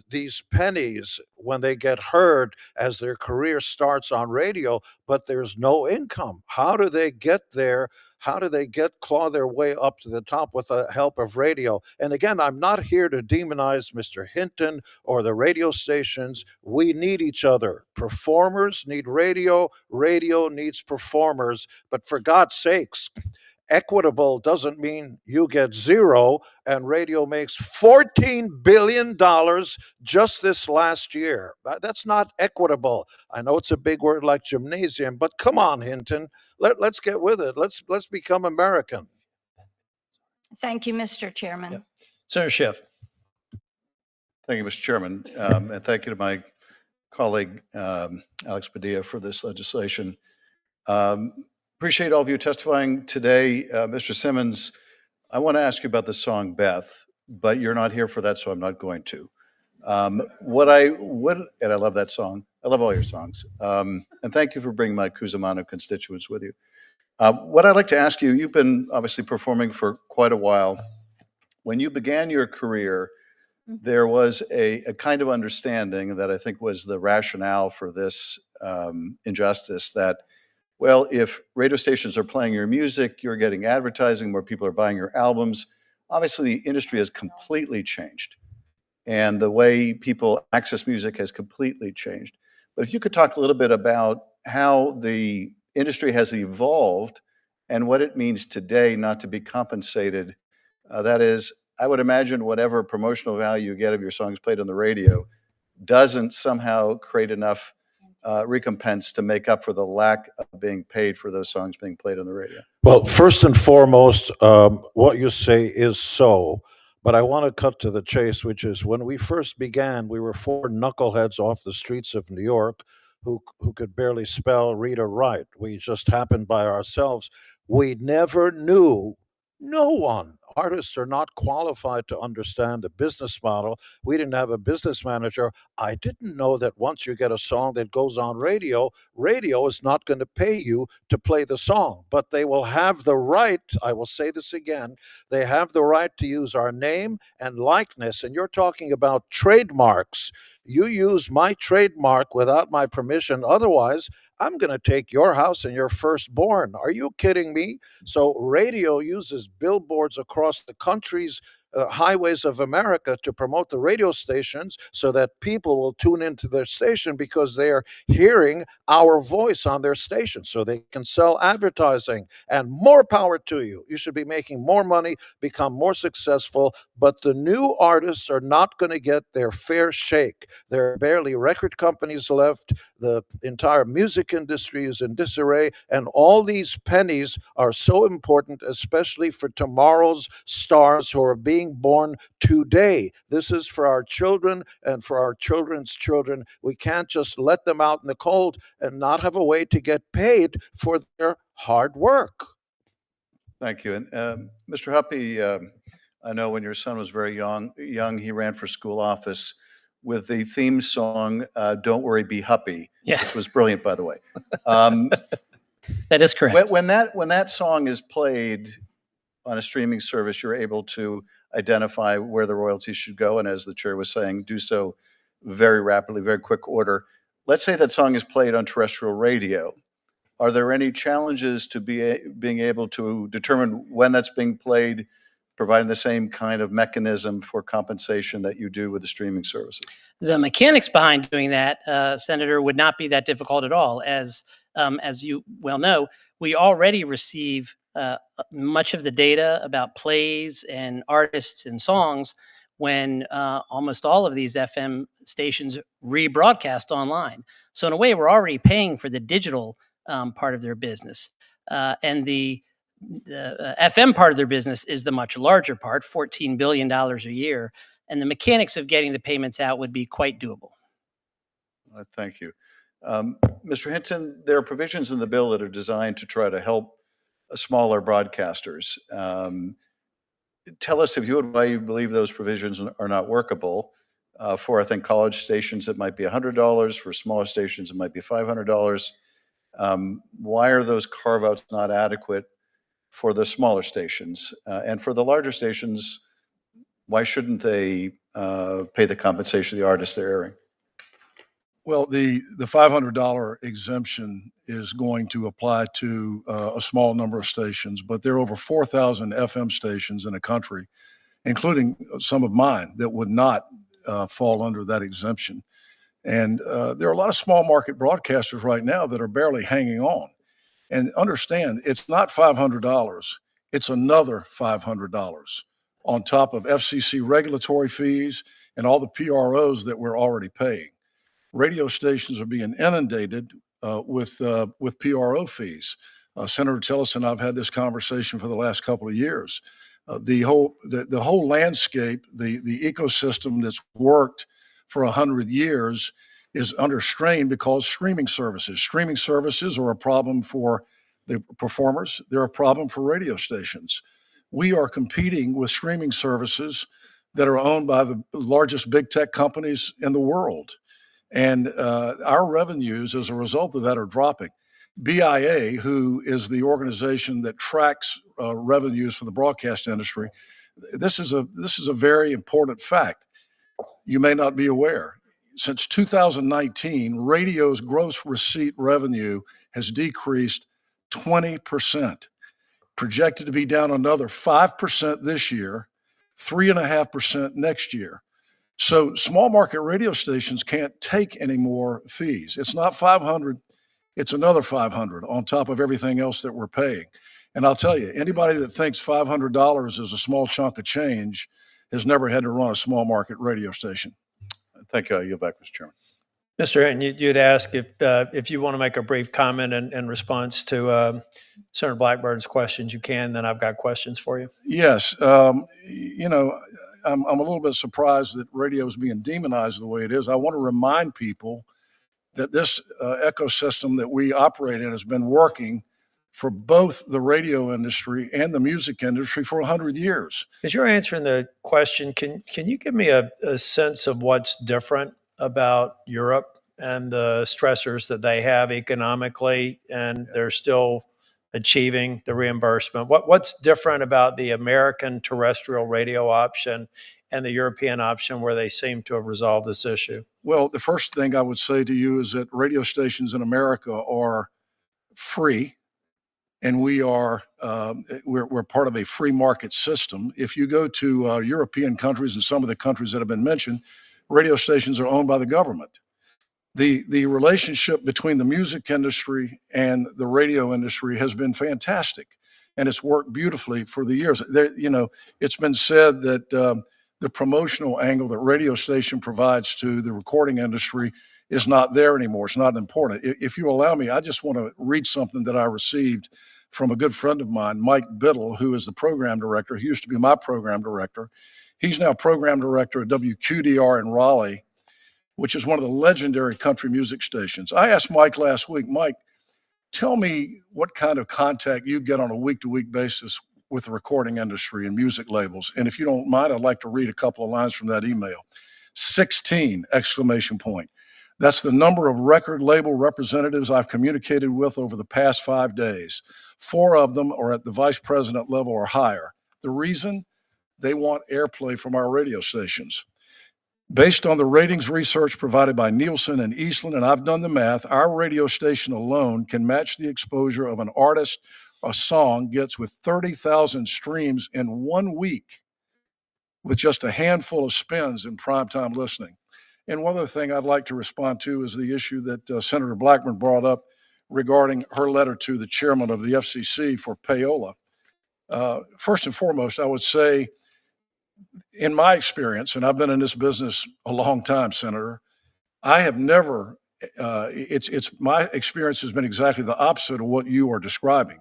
these pennies when they get heard as their career starts on radio, but there's no income. How do they get there? How do they claw their way up to the top with the help of radio? And again, I'm not here to demonize Mr. Hinton or the radio stations. We need each other. Performers need radio, radio needs performers, but for God's sakes, equitable doesn't mean you get zero, and radio makes $14 billion just this last year. That's not equitable. I know it's a big word like gymnasium, but come on, Hinton, let's get with it. Let's become American. Thank you, Mr. Chairman. Yep. Senator Schiff. Thank you, Mr. Chairman, and thank you to my colleague, Alex Padilla, for this legislation. Appreciate all of you testifying today. Mr. Simmons, I want to ask you about the song Beth, but you're not here for that, so I'm not going to. What I would, and I love that song. I love all your songs. And thank you for bringing my Cusimano constituents with you. What I'd like to ask you, you've been obviously performing for quite a while. When you began your career, there was a kind of understanding that I think was the rationale for this injustice that, well, if radio stations are playing your music, you're getting advertising, more people are buying your albums. Obviously, the industry has completely changed, and the way people access music has completely changed. But if you could talk a little bit about how the industry has evolved and what it means today not to be compensated. That is, I would imagine whatever promotional value you get of your songs played on the radio doesn't somehow create enough recompense to make up for the lack of being paid for those songs being played on the radio. Well, first and foremost, what you say is so, but I want to cut to the chase, which is when we first began, we were four knuckleheads off the streets of New York who could barely spell, read, or write. We just happened by ourselves. We never knew, no one. Artists are not qualified to understand the business model. We didn't have a business manager. I didn't know that once you get a song that goes on radio, radio is not going to pay you to play the song, but they will have the right, I will say this again, they have the right to use our name and likeness. And you're talking about trademarks. You use my trademark without my permission. Otherwise, I'm going to take your house and your firstborn. Are you kidding me? So radio uses billboards across the country's highways of America to promote the radio stations so that people will tune into their station because they are hearing our voice on their station so they can sell advertising. And more power to you. You should be making more money, become more successful, but the new artists are not going to get their fair shake. There are barely record companies left. The entire music industry is in disarray, and all these pennies are so important, especially for tomorrow's stars who are being born today. This is for our children and for our children's children. We can't just let them out in the cold and not have a way to get paid for their hard work. Thank you. And Mr. Huppe, I know when your son was very young, he ran for school office with the theme song, Don't Worry, Be Huppe, which was brilliant, by the way. That is correct. When that song is played on a streaming service, you're able to identify where the royalties should go. And as the chair was saying, do so very rapidly, very quick order. Let's say that song is played on terrestrial radio. Are there any challenges to being able to determine when that's being played, providing the same kind of mechanism for compensation that you do with the streaming services? The mechanics behind doing that, Senator, would not be that difficult at all. As you well know, we already receive much of the data about plays and artists and songs when almost all of these FM stations rebroadcast online. So in a way, we're already paying for the digital part of their business. And the FM part of their business is the much larger part, $14 billion a year. And the mechanics of getting the payments out would be quite doable. Thank you. Mr. Hinton, there are provisions in the bill that are designed to try to help smaller broadcasters. Tell us, if you would, why you believe those provisions are not workable. For, I think, college stations, it might be $100. For smaller stations, it might be $500. Why are those carve-outs not adequate for the smaller stations? And for the larger stations, why shouldn't they pay the compensation of the artists they're airing? Well, the $500 exemption is going to apply to a small number of stations, but there are over 4,000 FM stations in the country, including some of mine, that would not fall under that exemption. And there are a lot of small market broadcasters right now that are barely hanging on. And understand, it's not $500, it's another $500 on top of FCC regulatory fees and all the PROs that we're already paying. Radio stations are being inundated with PRO fees. Senator Tillis and I've had this conversation for the last couple of years. The whole landscape, the ecosystem that's worked for 100 years is under strain because streaming services are a problem for the performers. They're a problem for radio stations. We are competing with streaming services that are owned by the largest big tech companies in the world. And our revenues as a result of that are dropping. BIA, who is the organization that tracks revenues for the broadcast industry, this is a very important fact. You may not be aware. Since 2019, radio's gross receipt revenue has decreased 20%, projected to be down another 5% this year, 3.5% next year. So small market radio stations can't take any more fees. It's not 500, it's another 500 on top of everything else that we're paying. And I'll tell you, anybody that thinks $500 is a small chunk of change has never had to run a small market radio station. Thank you. I yield back, Mr. Chairman. Mr. Hinton, you'd ask if you want to make a brief comment in response to Senator Blackbird's questions, you can. Then I've got questions for you. Yes. I'm a little bit surprised that radio is being demonized the way it is. I want to remind people that this ecosystem that we operate in has been working for both the radio industry and the music industry for 100 years. As you're answering the question, can you give me a sense of what's different about Europe and the stressors that they have economically, and they're still achieving the reimbursement? What's different about the American terrestrial radio option and the European option where they seem to have resolved this issue? Well, the first thing I would say to you is that radio stations in America are free, and we're part of a free market system. If you go to European countries and some of the countries that have been mentioned, radio stations are owned by the government. The relationship between the music industry and the radio industry has been fantastic, and it's worked beautifully for the years. It's been said that the promotional angle that radio station provides to the recording industry is not there anymore. It's not important. If you allow me, I just want to read something that I received from a good friend of mine, Mike Biddle, who is the program director. He used to be my program director. He's now program director at WQDR in Raleigh, which is one of the legendary country music stations. I asked Mike last week, Mike, tell me what kind of contact you get on a week-to-week basis with the recording industry and music labels. And if you don't mind, I'd like to read a couple of lines from that email. 16, exclamation point. That's the number of record label representatives I've communicated with over the past 5 days. 4 of them are at the vice president level or higher. The reason? They want airplay from our radio stations. Based on the ratings research provided by Nielsen and Eastland, and I've done the math, our radio station alone can match the exposure of an artist a song gets with 30,000 streams in 1 week with just a handful of spins in primetime listening. And one other thing I'd like to respond to is the issue that Senator Blackburn brought up regarding her letter to the chairman of the FCC for payola. First and foremost, I would say, in my experience, and I've been in this business a long time, Senator, I have never, my experience has been exactly the opposite of what you are describing.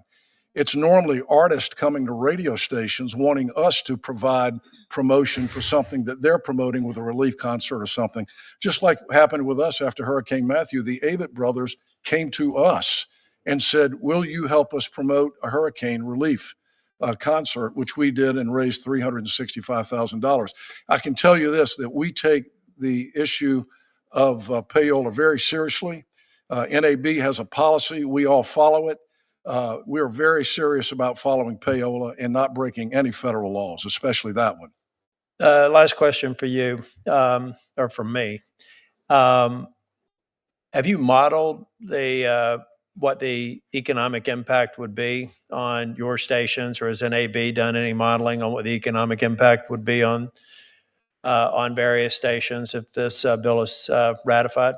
It's normally artists coming to radio stations wanting us to provide promotion for something that they're promoting with a relief concert or something. Just like happened with us after Hurricane Matthew, the Avett brothers came to us and said, will you help us promote a hurricane relief concert, which we did and raised $365,000. I can tell you this, that we take the issue of payola very seriously. NAB has a policy. We all follow it. We are very serious about following payola and not breaking any federal laws, especially that one. Last question for you, or from me. Have you modeled what the economic impact would be on your stations, or has NAB done any modeling on what the economic impact would be on various stations if this bill is ratified?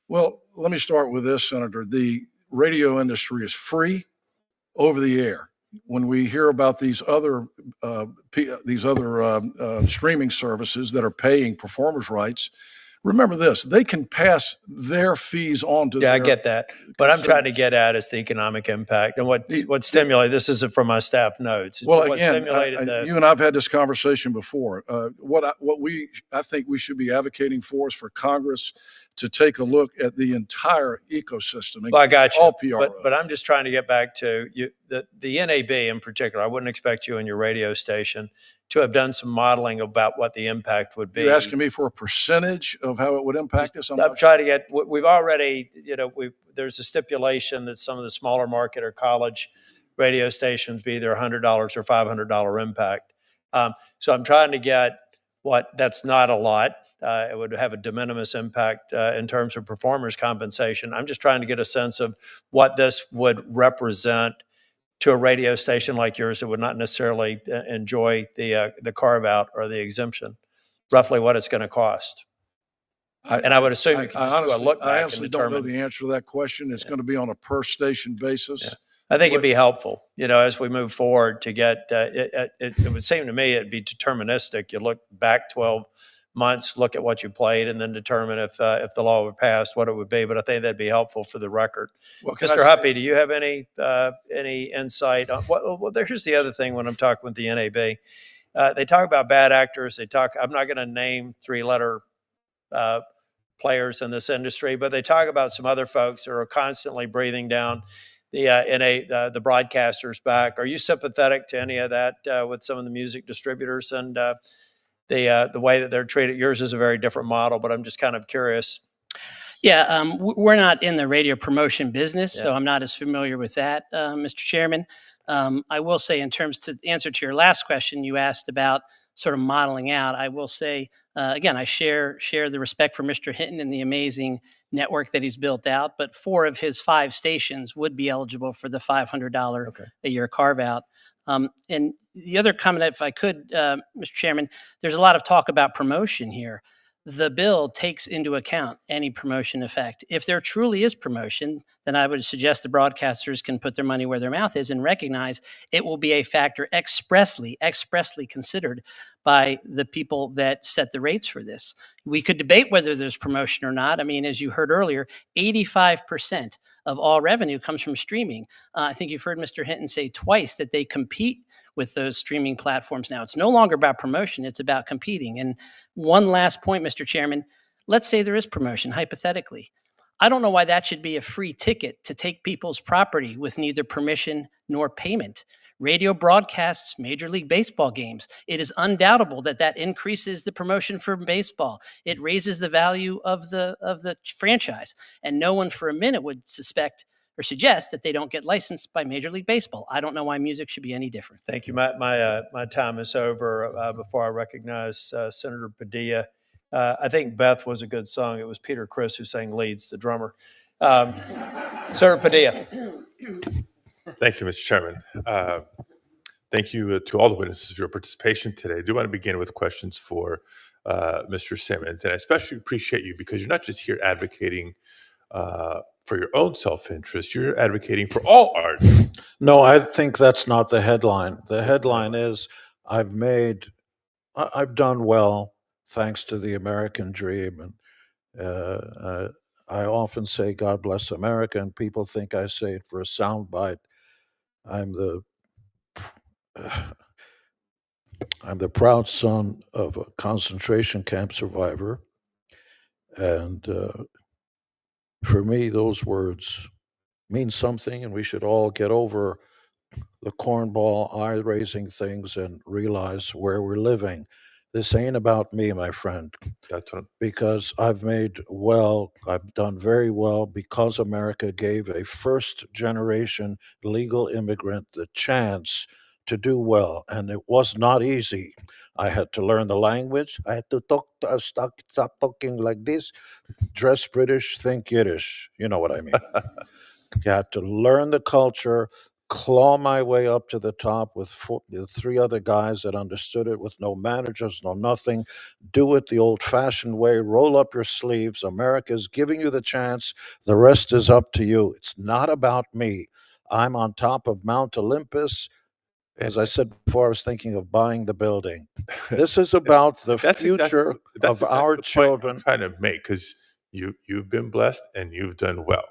Well, let me start with this, Senator. The radio industry is free over the air. When we hear about these other streaming services that are paying performers' rights, remember this: they can pass their fees on to. Yeah, I get that. What I'm trying to get at is the economic impact and what stimulated. This isn't from my staff notes. Well, what again, stimulated you and I've had this conversation before. I think we should be advocating for is for Congress to take a look at the entire ecosystem. Well, I got you. All PROs. But I'm just trying to get back to you, the NAB in particular. I wouldn't expect you and your radio station to have done some modeling about what the impact would be. You're asking me for a percentage of how it would impact us? I'm trying to get, we've already, there's a stipulation that some of the smaller market or college radio stations be either $100 or $500 impact. So I'm trying to get that's not a lot. It would have a de minimis impact in terms of performers' compensation. I'm just trying to get a sense of what this would represent to a radio station like yours that would not necessarily enjoy the carve out or the exemption, roughly what it's going to cost. And I would assume you can just do a look back I honestly and don't know determine. the answer to that question. It's going to be on a per station basis. Yeah. I think it'd be helpful, as we move forward to get, it would seem to me it'd be deterministic. You look back 12 months, look at what you played, and then determine if the law were passed, what it would be. But I think that'd be helpful for the record. Well, Mr. Huppe, do you have any insight on well, here's the other thing when I'm talking with the NAB. They talk about bad actors. I'm not going to name 3-letter players in this industry, but they talk about some other folks that are constantly breathing down the broadcasters' back. Are you sympathetic to any of that with some of the music distributors and the way that they're treated? Yours is a very different model, but I'm just kind of curious. Yeah, we're not in the radio promotion business, so I'm not as familiar with that, Mr. Chairman. I will say, in terms to answer to your last question, you asked about sort of modeling out. I will say, again, I share the respect for Mr. Hinton and the amazing network that he's built out, but 4 of his 5 stations would be eligible for the $500 a year carve out. And the other comment, if I could, Mr. Chairman, there's a lot of talk about promotion here. The bill takes into account any promotion effect. If there truly is promotion, then I would suggest the broadcasters can put their money where their mouth is and recognize it will be a factor expressly considered by the people that set the rates for this. We could debate whether there's promotion or not. I mean, as you heard earlier, 85% of all revenue comes from streaming. I think you've heard Mr. Hinton say twice that they compete with those streaming platforms now. It's no longer about promotion, it's about competing. And one last point, Mr. Chairman, let's say there is promotion, hypothetically. I don't know why that should be a free ticket to take people's property with neither permission nor payment. Radio broadcasts Major League Baseball games. It is undoubtable that increases the promotion for baseball. It raises the value of the franchise. And no one for a minute would suspect or suggest that they don't get licensed by Major League Baseball. I don't know why music should be any different. Thank you. My time is over. Before I recognize Senator Padilla, I think Beth was a good song. It was Peter Criss who sang leads, the drummer. Senator Padilla. Thank you, Mr. Chairman. Thank you to all the witnesses for your participation today. I do want to begin with questions for Mr. Simmons, and I especially appreciate you because you're not just here advocating for your own self-interest, you're advocating for all artists. No, I think that's not the headline. The headline is I've done well thanks to the American dream. And I often say, God bless America, and people think I say it for a soundbite. I'm the proud son of a concentration camp survivor. And for me, those words means something, and we should all get over the cornball eye-raising things and realize where we're living. This ain't about me, my friend, That's what because I've done very well because America gave a first-generation legal immigrant the chance to do well, and it was not easy. I had to learn the language. I had to stop talking like this, dress British, think Yiddish. You know what I mean. You had to learn the culture, claw my way up to the top with three other guys that understood it, with no managers, no nothing. Do it the old-fashioned way. Roll up your sleeves. America's giving you the chance. The rest is up to you. It's not about me. I'm on top of Mount Olympus. As I said before, I was thinking of buying the building. This is about the future of our the point children. I'm trying to make, because you've been blessed and you've done well.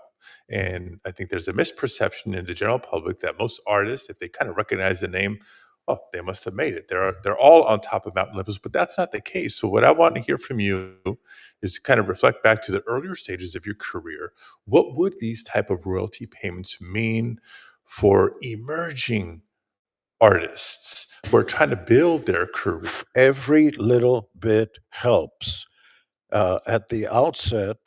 And I think there's a misperception in the general public that most artists, if they kind of recognize the name, oh, they must have made it. They're all on top of Mount Olympus, but that's not the case. So what I want to hear from you is kind of reflect back to the earlier stages of your career. What would these type of royalty payments mean for emerging artists who are trying to build their career? Every little bit helps. At the outset,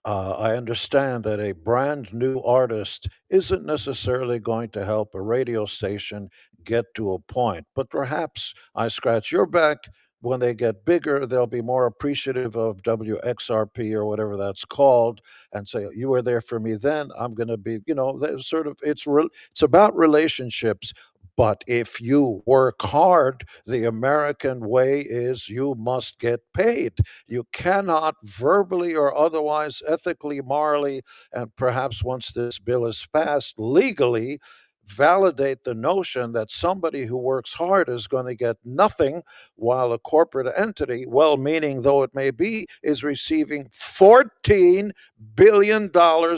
I understand that a brand new artist isn't necessarily going to help a radio station get to a point, but perhaps I scratch your back. When they get bigger, they'll be more appreciative of WXRP or whatever that's called, and say, "You were there for me then. I'm going to be," it's about relationships. But if you work hard, the American way is you must get paid. You cannot verbally or otherwise, ethically, morally, and perhaps once this bill is passed, legally validate the notion that somebody who works hard is going to get nothing, while a corporate entity, well meaning though it may be, is receiving $14 billion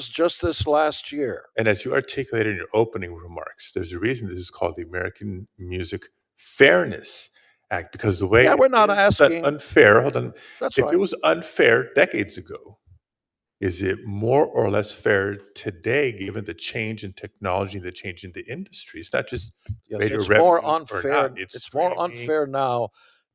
just this last year. And as you articulated in your opening remarks, there's a reason this is called the American Music Fairness Act, because the way Yeah, we're not it is asking. unfair. Hold on. That's If right. it was unfair decades ago, is it more or less fair today, given the change in technology, the change in the industry? It's not just Yes, radio it's more revenue or unfair. not. It's more streaming. unfair now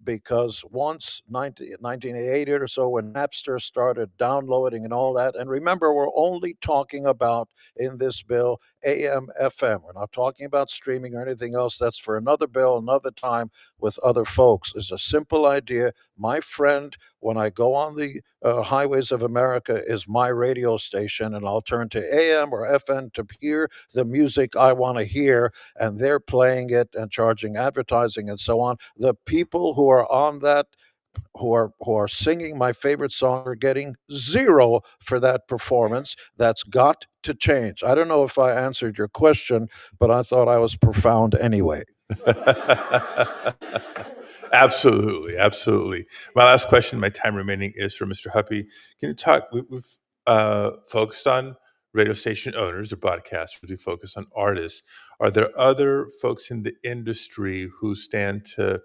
because once 1988 or so, when Napster started downloading and all that, and remember, we're only talking about in this bill AM, FM. We're not talking about streaming or anything else. That's for another bill, another time with other folks. It's a simple idea. My friend, when I go on the highways of America, is my radio station, and I'll turn to AM or FM to hear the music I want to hear, and they're playing it and charging advertising and so on. The people who are on that, who are singing my favorite song, are getting zero for that performance. That's got to change. I don't know if I answered your question, but I thought I was profound anyway. Absolutely, absolutely. My last question, my time remaining, is for Mr. Huppe. Can you talk? We've focused on radio station owners or broadcasters. We focus on artists. Are there other folks in the industry who stand to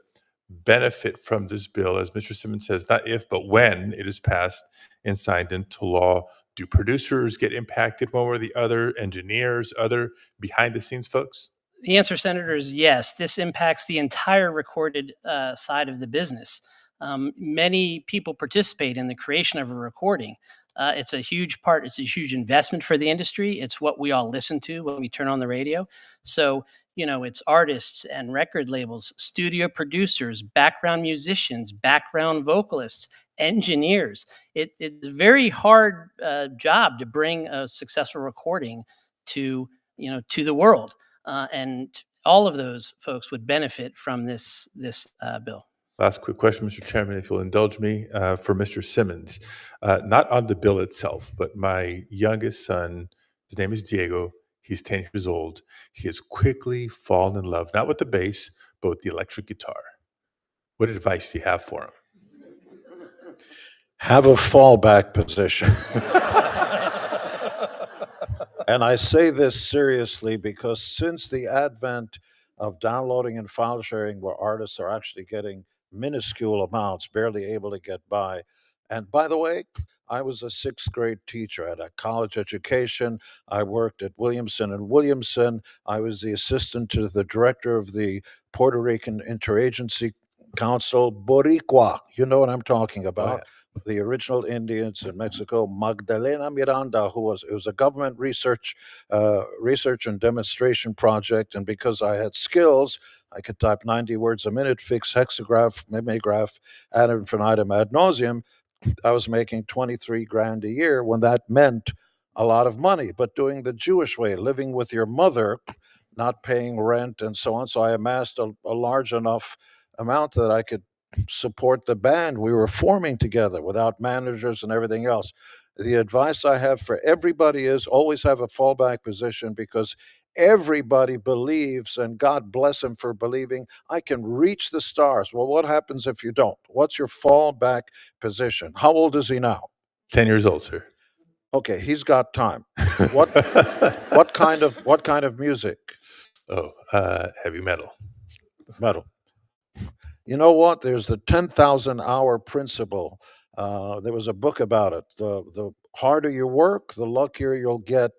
benefit from this bill? As Mr. Simmons says, not if, but when it is passed and signed into law. Do producers get impacted one way or the other? Engineers, other behind-the-scenes folks? The answer, Senator, is yes. This impacts the entire recorded side of the business. Many people participate in the creation of a recording. It's a huge part. It's a huge investment for the industry. It's what we all listen to when we turn on the radio. So, it's artists and record labels, studio producers, background musicians, background vocalists, engineers. It's a very hard job to bring a successful recording to the world. And all of those folks would benefit from this bill. Last quick question, Mr. Chairman, if you'll indulge me, for Mr. Simmons. Not on the bill itself, but my youngest son, his name is Diego. He's 10 years old. He has quickly fallen in love, not with the bass, but with the electric guitar. What advice do you have for him? Have a fallback position. And I say this seriously because since the advent of downloading and file sharing, where artists are actually getting minuscule amounts, barely able to get by. And by the way, I was a sixth grade teacher. I had a college education. I worked at Williamson and Williamson. I was the assistant to the director of the Puerto Rican Interagency Council, Boricua. You know what I'm talking about. The original Indians in Mexico, Magdalena Miranda, it was a government research and demonstration project. And because I had skills, I could type 90 words a minute, fix hexagraph, mimeograph, ad infinitum, ad nauseum. I was making 23 grand a year when that meant a lot of money, but doing the Jewish way, living with your mother, not paying rent and so on. So I amassed a large enough amount that I could support the band we were forming together without managers and everything else. The advice I have for everybody is always have a fallback position, because everybody believes, and God bless them for believing, I can reach the stars. Well, what happens if you don't? What's your fallback position? How old is he now? 10 years old, sir. Okay, he's got time. What kind of music? Heavy metal. Metal. You know what? There's the 10,000 hour principle. There was a book about it. The harder you work, the luckier you'll get,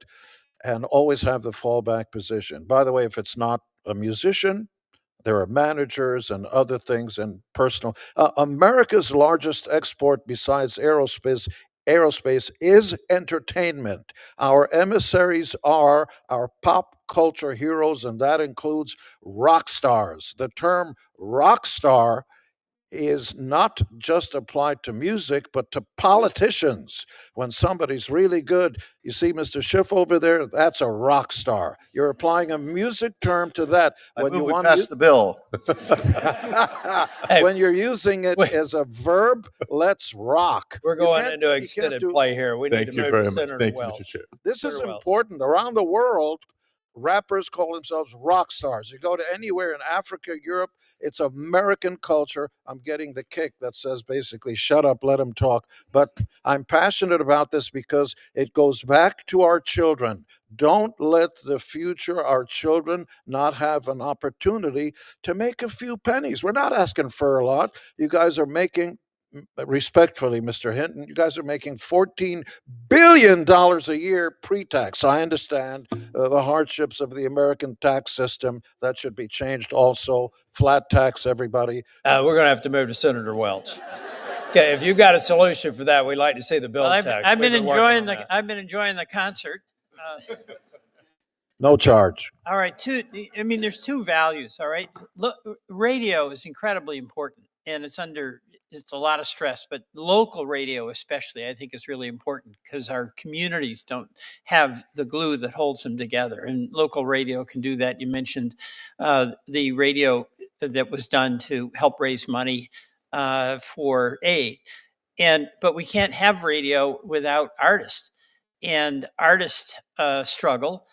and always have the fallback position. By the way, if it's not a musician, there are managers and other things and personal. America's largest export besides aerospace is entertainment. Our emissaries are our pop culture heroes, and that includes rock stars. The term rock star is not just applied to music, but to politicians. When somebody's really good, you see Mr. Schiff over there, that's a rock star. You're applying a music term to that. I move we pass the bill. When you're using it as a verb, let's rock. We're going into extended play here. We need Thank to you move very to much. Senator Thank you, Welch. Mr. Chair. This is Senator Welch. important. Around the world, rappers call themselves rock stars. You go to anywhere in Africa, Europe, it's American culture. I'm getting the kick that says basically, shut up, let them talk. But I'm passionate about this because it goes back to our children. Don't let the future, our children, not have an opportunity to make a few pennies. We're not asking for a lot. You guys are making, respectfully, Mr. Hinton, you guys are making $14 billion a year pre-tax. I understand the hardships of the American tax system. That should be changed also. Flat tax, everybody. We're going to have to move to Senator Welch. Okay, if you've got a solution for that, we'd like to see the bill Well, text. I've We've been working on enjoying that. I've been enjoying the concert. No charge. All right, there's two values. All right, look, radio is incredibly important, and it's a lot of stress. But local radio, especially, I think is really important because our communities don't have the glue that holds them together, and local radio can do that. You mentioned the radio that was done to help raise money for aid, but we can't have radio without artists, and artists struggle.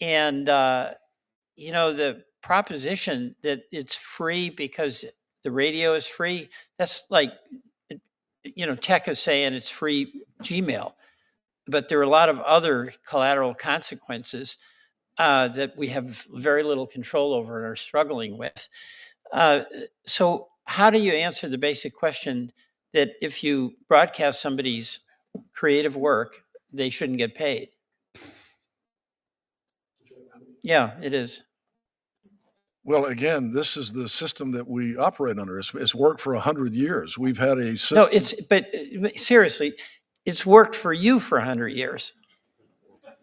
And, the proposition that it's free because the radio is free, that's like, tech is saying it's free Gmail. But there are a lot of other collateral consequences that we have very little control over and are struggling with. So how do you answer the basic question that if you broadcast somebody's creative work, they shouldn't get paid? Yeah, it is. Well, again, this is the system that we operate under. It's worked for 100 years. We've had a system. No, but seriously, it's worked for you for 100 years.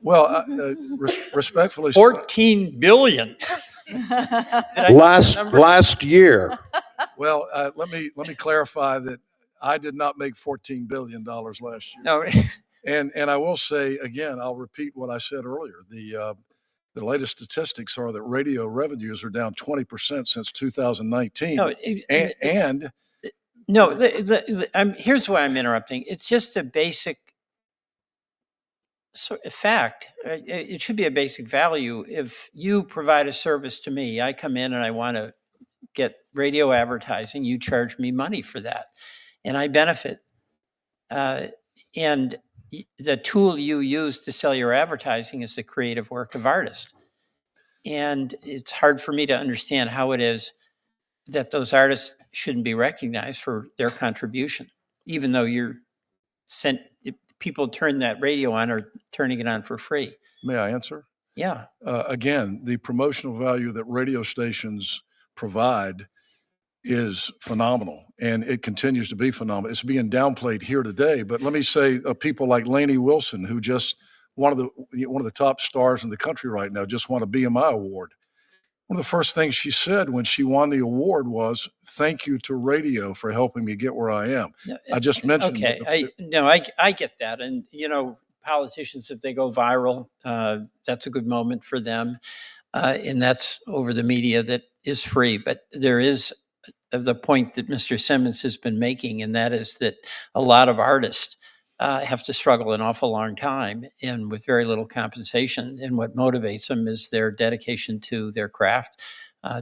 Well, respectfully, 14 billion. Last year. Well, let me clarify that I did not make $14 billion last year. No. And I will say again, I'll repeat what I said earlier. The latest statistics are that radio revenues are down 20% since 2019. Here's why I'm interrupting. It's just a basic fact. It should be a basic value. If you provide a service to me, I come in and I want to get radio advertising, you charge me money for that, and I benefit. And the tool you use to sell your advertising is the creative work of artists. And it's hard for me to understand how it is that those artists shouldn't be recognized for their contribution, even though you're people turn that radio on are turning it on for free. May I answer? Yeah. Again, the promotional value that radio stations provide is phenomenal, and it continues to be phenomenal. It's being downplayed here today, but let me say, people like Lainey Wilson, who just one of the top stars in the country right now, just won a BMI award. One of the first things she said when she won the award was, "Thank you to radio for helping me get where I am." I just mentioned. Okay, I get that, and politicians, if they go viral, that's a good moment for them, and that's over the media that is free. But there is the point that Mr. Simmons has been making, and that is that a lot of artists have to struggle an awful long time and with very little compensation. And what motivates them is their dedication to their craft,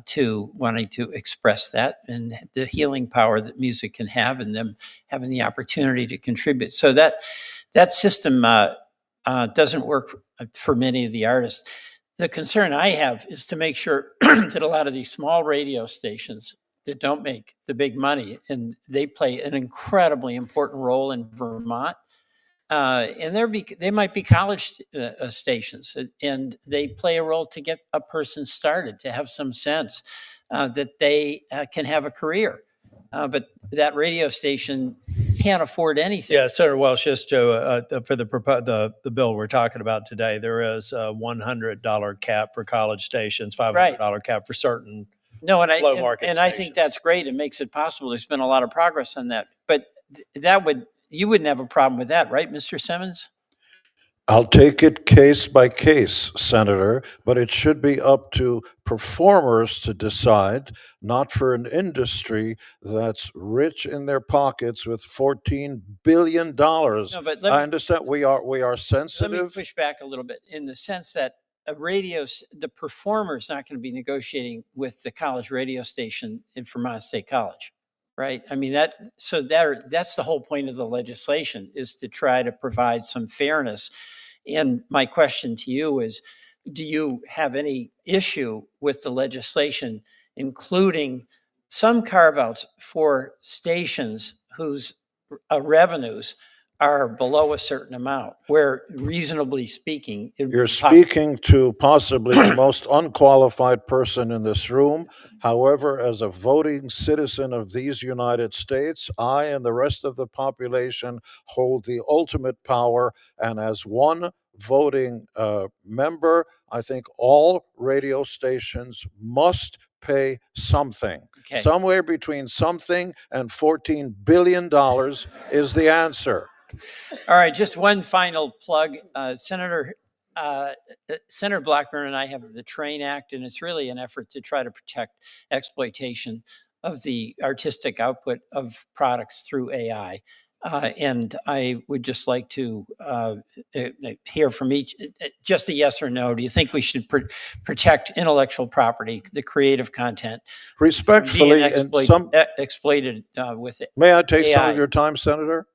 to wanting to express that and the healing power that music can have, and them having the opportunity to contribute. So that system doesn't work for many of the artists. The concern I have is to make sure that a lot of these small radio stations that don't make the big money, and they play an incredibly important role in Vermont. And they might be college stations, and they play a role to get a person started, to have some sense that they can have a career. But that radio station can't afford anything. Yeah, Senator Welch, just for the bill we're talking about today, there is a $100 cap for college stations, $500 cap for certain. No, and low market I think that's great. It makes it possible. There's been a lot of progress on that, but you wouldn't have a problem with that, right, Mr. Simmons? I'll take it case by case, Senator, but it should be up to performers to decide, not for an industry that's rich in their pockets with $14 billion. No, but I understand we are sensitive. Let me push back a little bit in the sense that the performer is not going to be negotiating with the college radio station in Vermont State College, right? I mean, that's the whole point of the legislation, is to try to provide some fairness. And my question to you is, do you have any issue with the legislation including some carve-outs for stations whose revenues are below a certain amount, where reasonably speaking, You're speaking to possibly the most unqualified person in this room. However, as a voting citizen of these United States, I and the rest of the population hold the ultimate power. And as one voting member, I think all radio stations must pay something. Okay. Somewhere between something and $14 billion is the answer. All right, just one final plug. Senator Blackburn and I have the TRAIN Act, and it's really an effort to try to protect exploitation of the artistic output of products through AI. And I would just like to hear from each, just a yes or no. Do you think we should protect intellectual property, the creative content, respectfully, being exploited with it? May I take some AI? of your time, Senator?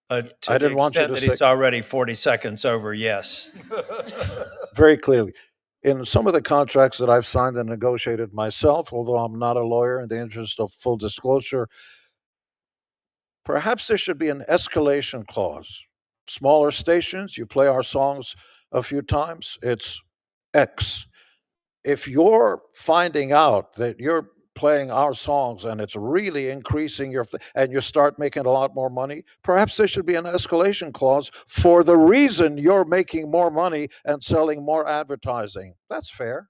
To I didn't the want you extent to that he's say- already 40 seconds over, yes. Very clearly. In some of the contracts that I've signed and negotiated myself, although I'm not a lawyer, in the interest of full disclosure, perhaps there should be an escalation clause. Smaller stations, you play our songs a few times, it's X. If you're finding out that you're playing our songs and it's really increasing and you start making a lot more money, perhaps there should be an escalation clause for the reason you're making more money and selling more advertising. That's fair.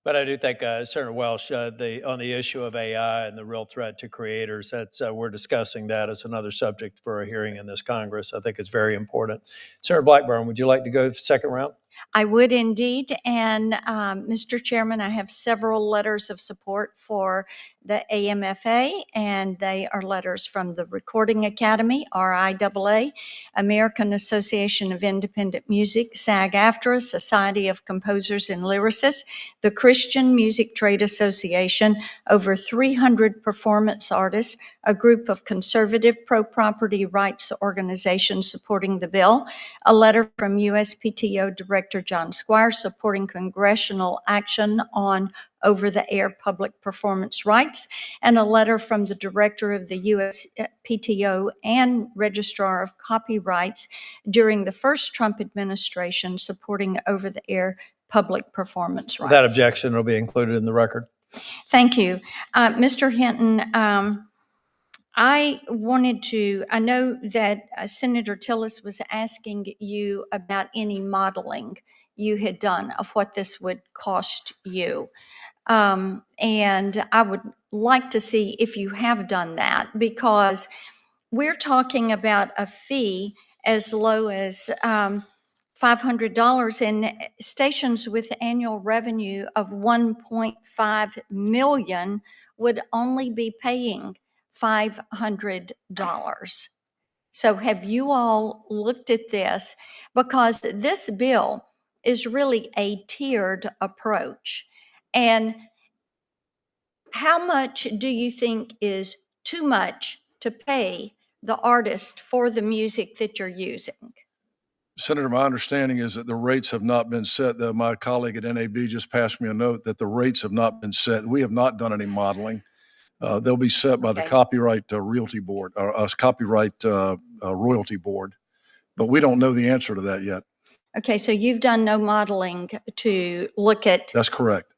But I do think, Senator Welch, on the issue of AI and the real threat to creators, we're discussing that as another subject for a hearing in this Congress. I think it's very important. Senator Blackburn, would you like to go second round? I would indeed. And Mr. Chairman, I have several letters of support for the AMFA, and they are letters from the Recording Academy, RIAA, American Association of Independent Music, SAG-AFTRA, Society of Composers and Lyricists, the Christian Music Trade Association, over 300 performance artists, a group of conservative pro-property rights organizations supporting the bill, a letter from USPTO Director Director John Squires supporting congressional action on over-the-air public performance rights, and a letter from the Director of the USPTO and Registrar of Copyrights during the first Trump administration supporting over-the-air public performance rights. Without objection, it'll be included in the record. Thank you. Mr. Hinton, I know that Senator Tillis was asking you about any modeling you had done of what this would cost you. And I would like to see if you have done that, because we're talking about a fee as low as $500, and stations with annual revenue of $1.5 million would only be paying $500. So have you all looked at this? Because this bill is really a tiered approach. And how much do you think is too much to pay the artist for the music that you're using? Senator, my understanding is that the rates have not been set. My colleague at NAB just passed me a note that the rates have not been set. We have not done any modeling. They'll be set by the Okay. Copyright Realty Board, or Copyright Royalty Board, but we don't know the answer to that yet. Okay, so you've done no modeling to look at That's correct.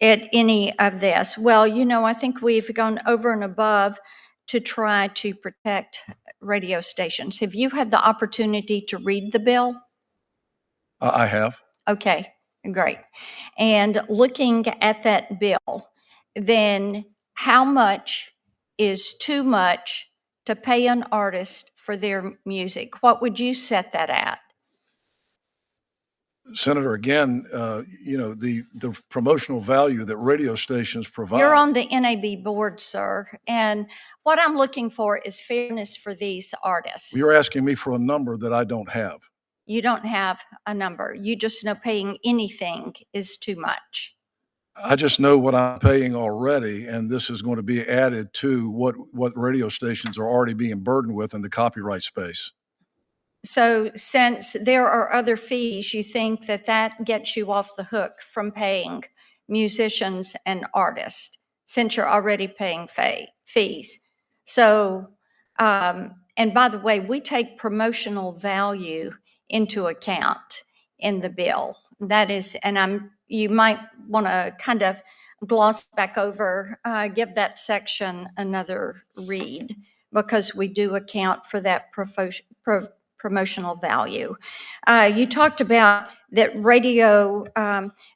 any of this. Well, I think we've gone over and above to try to protect radio stations. Have you had the opportunity to read the bill? I have. Okay, great. And looking at that bill, then how much is too much to pay an artist for their music? What would you set that at? Senator, again, the promotional value that radio stations provide. You're on the NAB board, sir, and what I'm looking for is fairness for these artists. You're asking me for a number that I don't have. You don't have a number. You just know paying anything is too much. I just know what I'm paying already, and this is going to be added to what radio stations are already being burdened with in the copyright space. So since there are other fees, you think that gets you off the hook from paying musicians and artists, since you're already paying fees. So, and by the way, we take promotional value into account in the bill. That is, and you might want to kind of gloss back over, give that section another read, because we do account for that promotional value. You talked about that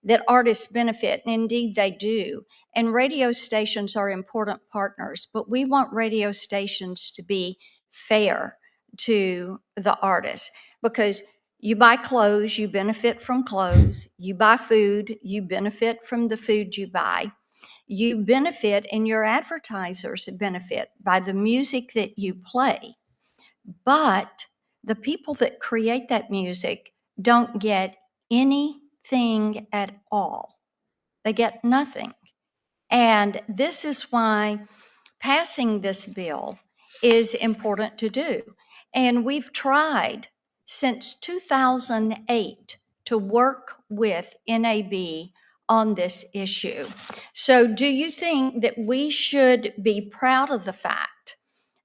that artists benefit, and indeed they do. And radio stations are important partners, but we want radio stations to be fair to the artists, because you buy clothes, you benefit from clothes. You buy food, you benefit from the food you buy. You benefit, and your advertisers benefit by the music that you play. But the people that create that music don't get anything at all. They get nothing. And this is why passing this bill is important to do. And we've tried since 2008 to work with NAB on this issue. So do you think that we should be proud of the fact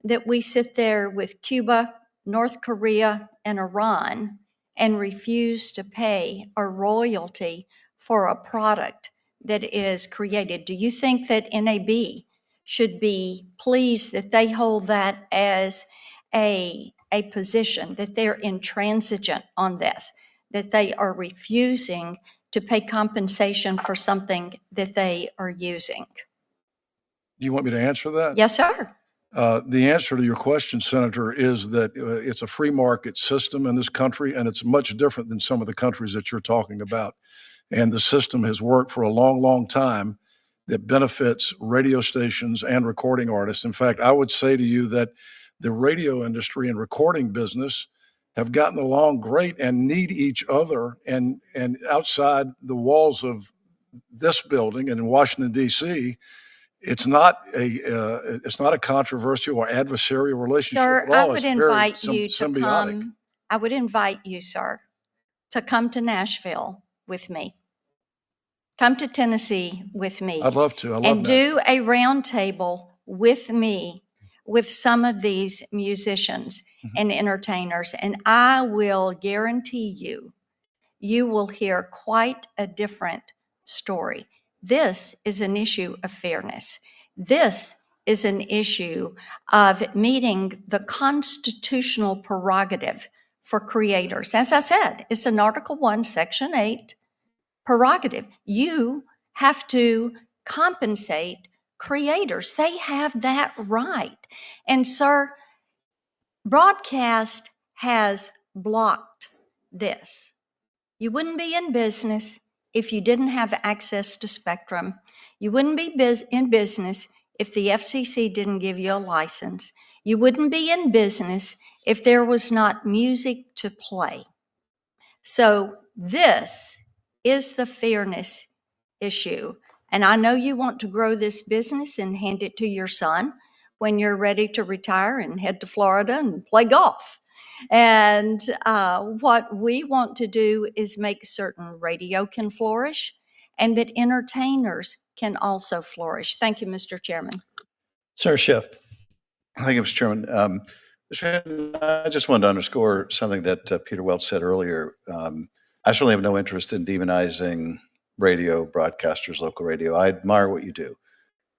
that we sit there with Cuba, North Korea, and Iran and refuse to pay a royalty for a product that is created? Do you think that NAB should be pleased that they hold that as a position, that they're intransigent on this, that they are refusing to pay compensation for something that they are using? Do you want me to answer that? Yes, sir. The answer to your question, Senator, is that it's a free market system in this country, and it's much different than some of the countries that you're talking about. And the system has worked for a long, long time that benefits radio stations and recording artists. In fact, I would say to you that the radio industry and recording business have gotten along great and need each other. And outside the walls of this building and in Washington, D.C., it's not a controversial or adversarial relationship Sir, at all. I would It's very invite you to symbiotic. come. I would invite you, sir, to come to Nashville with me. Come to Tennessee with me. I'd love to. I love and that. do a roundtable with me with some of these musicians and entertainers. And I will guarantee you, you will hear quite a different story. This is an issue of fairness. This is an issue of meeting the constitutional prerogative for creators. As I said, it's an Article 1, Section 8 prerogative. You have to compensate creators. They have that right. And sir, broadcast has blocked this. You wouldn't be in business if you didn't have access to spectrum. You wouldn't be in business if the FCC didn't give you a license. You wouldn't be in business if there was not music to play. So this is the fairness issue. And I know you want to grow this business and hand it to your son when you're ready to retire and head to Florida and play golf. And what we want to do is make certain radio can flourish and that entertainers can also flourish. Thank you, Mr. Chairman. Senator Schiff. Thank you, Mr. Chairman. Mr. Chairman, I just wanted to underscore something that Peter Welch said earlier. I certainly have no interest in demonizing radio broadcasters, local radio. I admire what you do.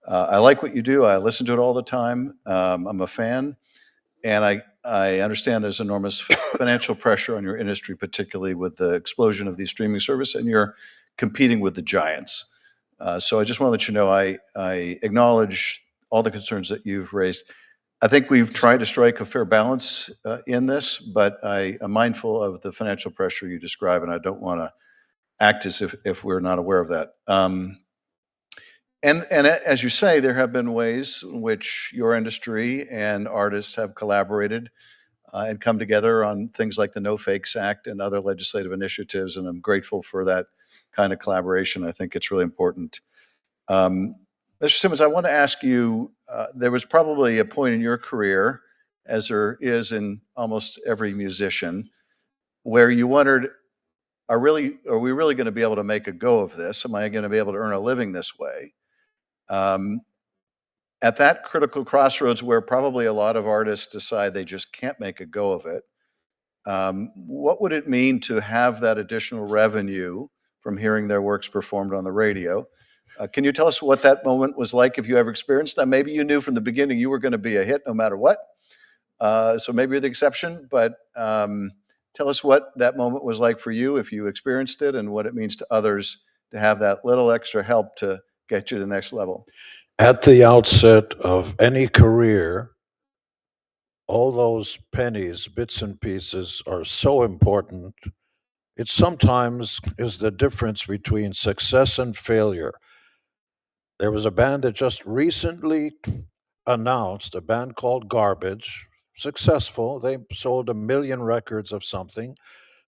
I like what you do. I listen to it all the time. I'm a fan. And I understand there's enormous financial pressure on your industry, particularly with the explosion of these streaming services, and you're competing with the giants. So I just want to let you know I acknowledge all the concerns that you've raised. I think we've tried to strike a fair balance in this, but I am mindful of the financial pressure you describe, and I don't want to act as if we're not aware of that. And as you say, there have been ways in which your industry and artists have collaborated and come together on things like the No Fakes Act and other legislative initiatives, and I'm grateful for that kind of collaboration. I think it's really important. Mr. Simmons, I want to ask you, there was probably a point in your career, as there is in almost every musician, where you wondered, are we really going to be able to make a go of this? Am I going to be able to earn a living this way? At that critical crossroads where probably a lot of artists decide they just can't make a go of it, what would it mean to have that additional revenue from hearing their works performed on the radio? Can you tell us what that moment was like, if you ever experienced that? Maybe you knew from the beginning you were going to be a hit no matter what. So maybe you're the exception, but tell us what that moment was like for you, if you experienced it, and what it means to others to have that little extra help to get you to the next level. At the outset of any career, all those pennies, bits and pieces are so important. It sometimes is the difference between success and failure. There was a band that just recently announced, a band called Garbage, successful. They sold 1 million records of something.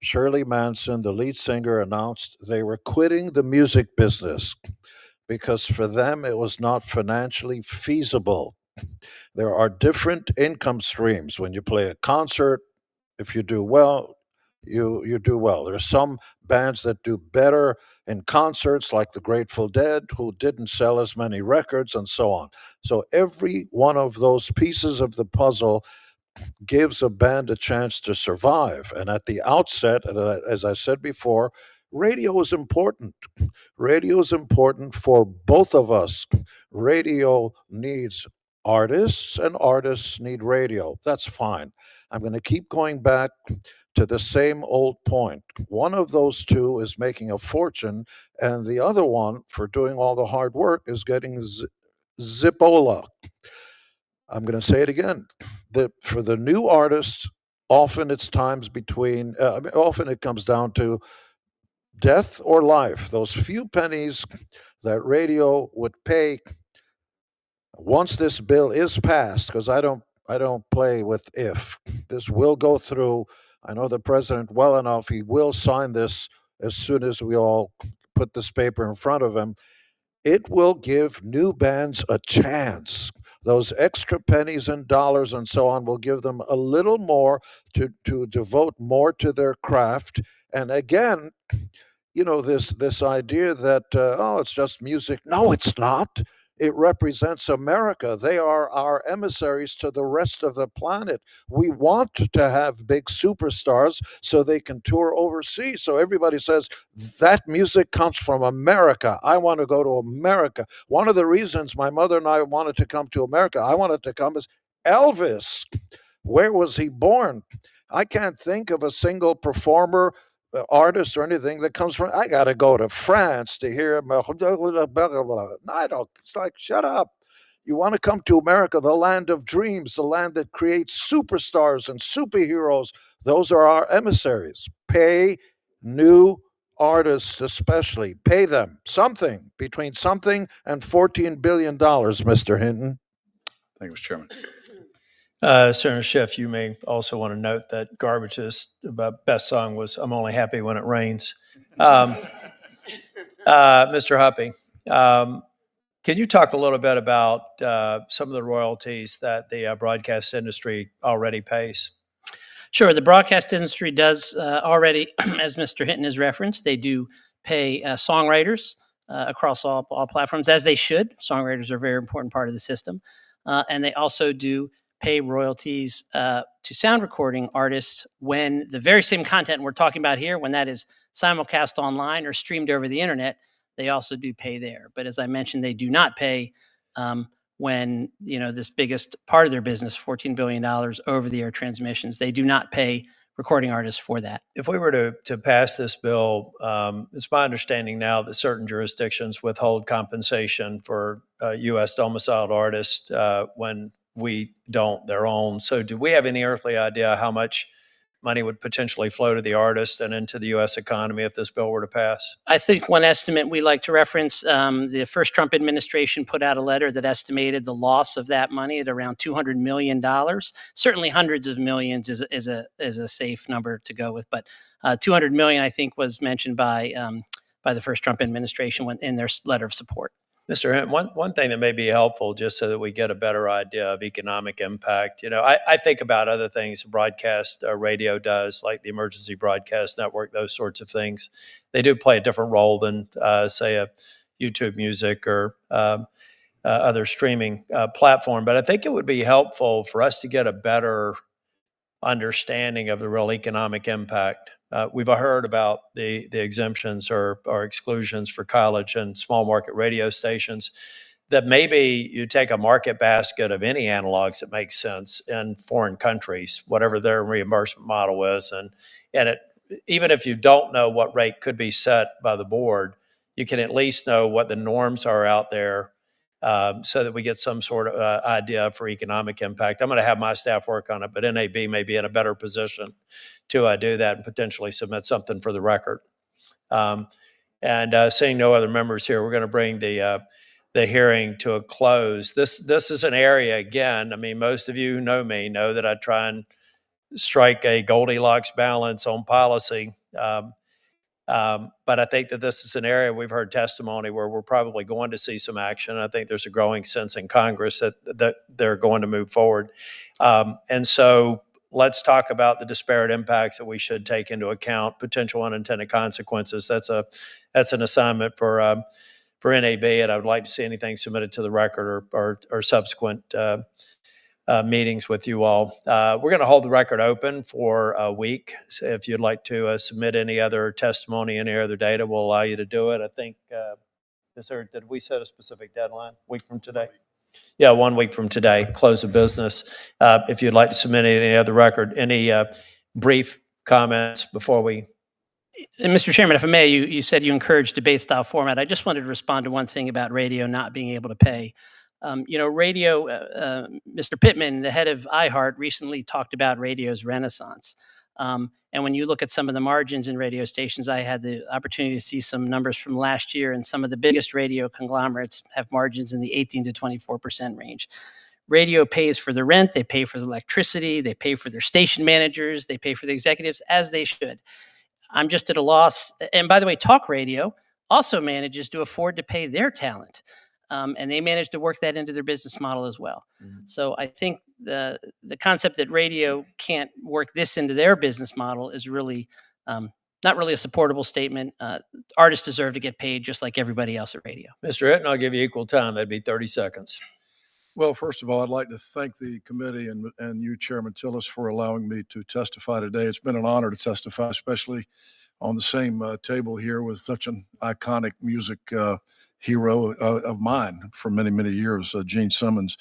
Shirley Manson, the lead singer, announced they were quitting the music business because for them it was not financially feasible. There are different income streams. When you play a concert, if you do well, you do well. There are some bands that do better in concerts, like the Grateful Dead, who didn't sell as many records, and so on. So every one of those pieces of the puzzle gives a band a chance to survive. And at the outset, as I said before, radio is important. Radio is important for both of us. Radio needs artists, and artists need radio. That's fine. I'm going to keep going back to the same old point. One of those two is making a fortune, and the other one, for doing all the hard work, is getting Zipola. I'm going to say it again. For the new artists, often it's times between, often it comes down to death or life. Those few pennies that radio would pay once this bill is passed, because I don't play with if. This will go through. I know the president well enough. He will sign this as soon as we all put this paper in front of him. It will give new bands a chance. those extra pennies and dollars and so on will give them a little more to devote more to their craft. And again, this idea that it's just music. No, it's not. It represents America. They are our emissaries to the rest of the planet. We want to have big superstars so they can tour overseas. So everybody says that music comes from America. I want to go to America. One of the reasons my mother and I wanted to come to America, I wanted to come, is Elvis. Where was he born? I can't think of a single performer, artist or anything that comes from, I got to go to France to hear him. I don't, it's like, shut up. You want to come to America, the land of dreams, the land that creates superstars and superheroes. Those are our emissaries. Pay new artists, especially. Pay them something, between something and $14 billion, Mr. Hinton. Thank you, Mr. Chairman. Senator Schiff, you may also want to note that Garbage's best song was "I'm Only Happy When It Rains." Mr. Huppe, can you talk a little bit about some of the royalties that the broadcast industry already pays? Sure. The broadcast industry does already, as Mr. Hinton has referenced, they do pay songwriters across all platforms, as they should. Songwriters are a very important part of the system. And they also do pay royalties to sound recording artists when the very same content we're talking about here, when that is simulcast online or streamed over the internet, they also do pay there. But as I mentioned, they do not pay when, this biggest part of their business, $14 billion over-the-air transmissions, they do not pay recording artists for that. If we were to pass this bill, it's my understanding now that certain jurisdictions withhold compensation for U.S. domiciled artists when we don't their own. So do we have any earthly idea how much money would potentially flow to the artist and into the U.S. economy if this bill were to pass? I think one estimate we like to reference, the first Trump administration put out a letter that estimated the loss of that money at around $200 million. Certainly hundreds of millions is a safe number to go with, but 200 million, I think, was mentioned by the first Trump administration in their letter of support. Mr. Hinton, one thing that may be helpful, just so that we get a better idea of economic impact, I think about other things broadcast radio does, like the Emergency Broadcast Network, those sorts of things. They do play a different role than, say, a YouTube Music or other streaming platform. But I think it would be helpful for us to get a better understanding of the real economic impact. We've heard about the exemptions or exclusions for college and small market radio stations, that maybe you take a market basket of any analogs that makes sense in foreign countries, whatever their reimbursement model is. And even if you don't know what rate could be set by the board, you can at least know what the norms are out there, so that we get some sort of idea for economic impact. I'm going to have my staff work on it, but NAB may be in a better position to do that and potentially submit something for the record. Seeing no other members here, we're going to bring the hearing to a close. This is an area, again, most of you who know me know that I try and strike a Goldilocks balance on policy. But I think that this is an area we've heard testimony where we're probably going to see some action. I think there's a growing sense in Congress that they're going to move forward. And so let's talk about the disparate impacts that we should take into account, potential unintended consequences. That's an assignment for NAB, and I would like to see anything submitted to the record or subsequent meetings with you all. We're going to hold the record open for a week. So if you'd like to submit any other testimony, any other data, we'll allow you to do it. I think, did we set a specific deadline? Week from today? Yeah, 1 week from today, close of business. If you'd like to submit any other record, any brief comments before we... And Mr. Chairman, if I may, you said you encourage debate-style format. I just wanted to respond to one thing about radio not being able to pay. Radio, Mr. Pittman, the head of iHeart, recently talked about radio's renaissance. And when you look at some of the margins in radio stations, I had the opportunity to see some numbers from last year, and some of the biggest radio conglomerates have margins in the 18 to 24% range. Radio pays for the rent, they pay for the electricity, they pay for their station managers, they pay for the executives, as they should. I'm just at a loss. And by the way, talk radio also manages to afford to pay their talent. and they managed to work that into their business model as well. So I think the concept that radio can't work this into their business model is really not really a supportable statement. Artists deserve to get paid just like everybody else at radio. Mr. Hinton, I'll give you equal time. That'd be 30 seconds. Well, first of all, I'd like to thank the committee and you, Chairman Tillis, for allowing me to testify today. It's been an honor to testify, especially on the same table here with such an iconic music hero of mine for many, many years, Gene Simmons.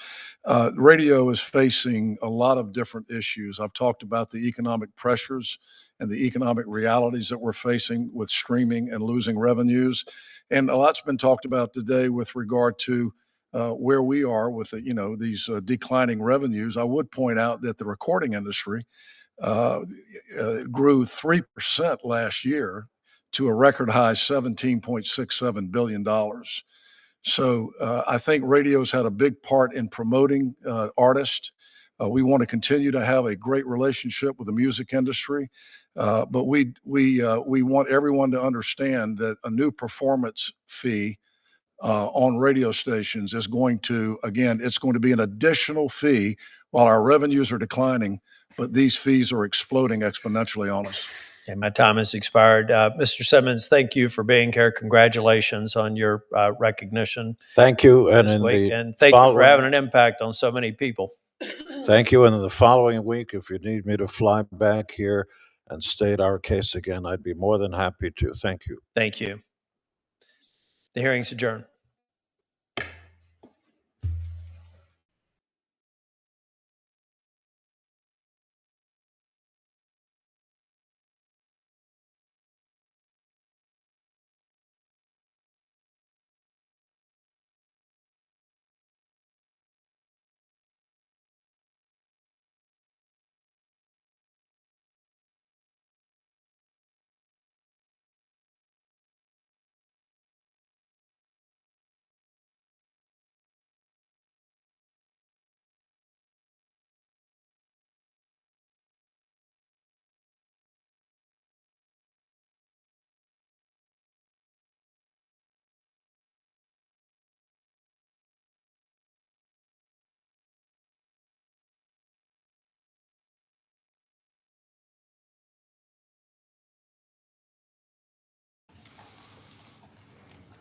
Radio is facing a lot of different issues. I've talked about the economic pressures and the economic realities that we're facing with streaming and losing revenues. And a lot's been talked about today with regard to where we are with these declining revenues. I would point out that the recording industry grew 3% last year to a record high $17.67 billion. So I think radio's had a big part in promoting artists. We want to continue to have a great relationship with the music industry, but we want everyone to understand that a new performance fee on radio stations is going to, again, it's going to be an additional fee while our revenues are declining, but these fees are exploding exponentially on us. Okay, my time has expired. Mr. Simmons, thank you for being here. Congratulations on your recognition Thank you. And this in week. the And thank you for following- having an impact on so many people. Thank you. And in the following week, if you need me to fly back here and state our case again, I'd be more than happy to. Thank you. Thank you. The hearing's adjourned.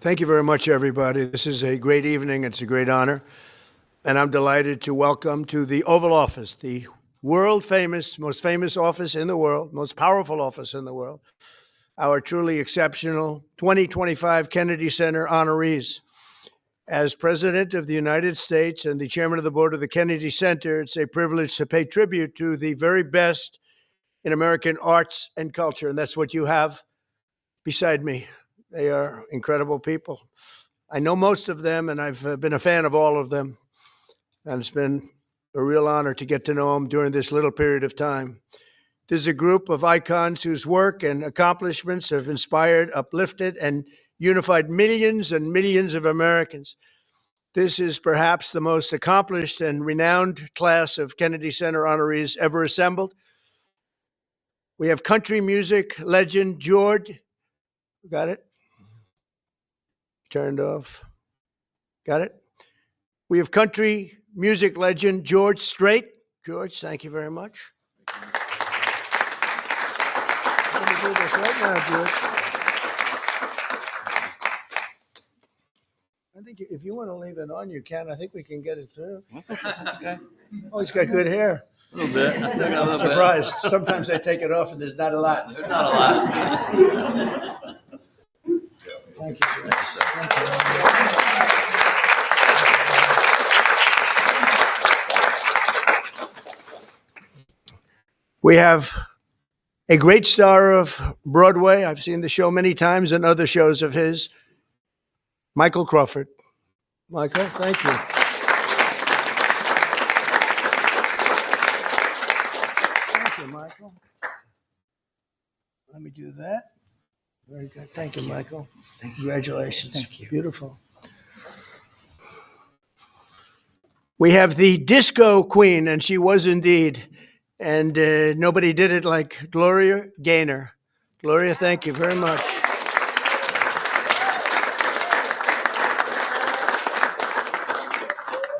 Thank you very much, everybody. This is a great evening. It's a great honor. And I'm delighted to welcome to the Oval Office, the world famous, most famous office in the world, most powerful office in the world, our truly exceptional 2025 Kennedy Center honorees. As President of the United States and the Chairman of the Board of the Kennedy Center, it's a privilege to pay tribute to the very best in American arts and culture. And that's what you have beside me. They are incredible people. I know most of them, and I've been a fan of all of them. And it's been a real honor to get to know them during this little period of time. This is a group of icons whose work and accomplishments have inspired, uplifted, and unified millions and millions of Americans. This is perhaps the most accomplished and renowned class of Kennedy Center honorees ever assembled. We have country music legend George. Got it? Turned off. Got it? We have country music legend George Strait. George, thank you very much. Let me do this right now, George. I think if you want to leave it on, you can. I think we can get it through. Okay. Oh, he's got good hair. A little bit. I still got a I'm little bit. surprised. Sometimes I take it off and there's not a lot. There's not a lot. Thank you, George. Thank you. We have a great star of Broadway. I've seen the show many times and other shows of his, Michael Crawford. Michael, thank you. Thank you, Michael. Let me do that. Very good. Thank you, Michael. Congratulations. Thank you. Beautiful. We have the disco queen, and she was indeed. And nobody did it like Gloria Gaynor. Gloria, thank you very much.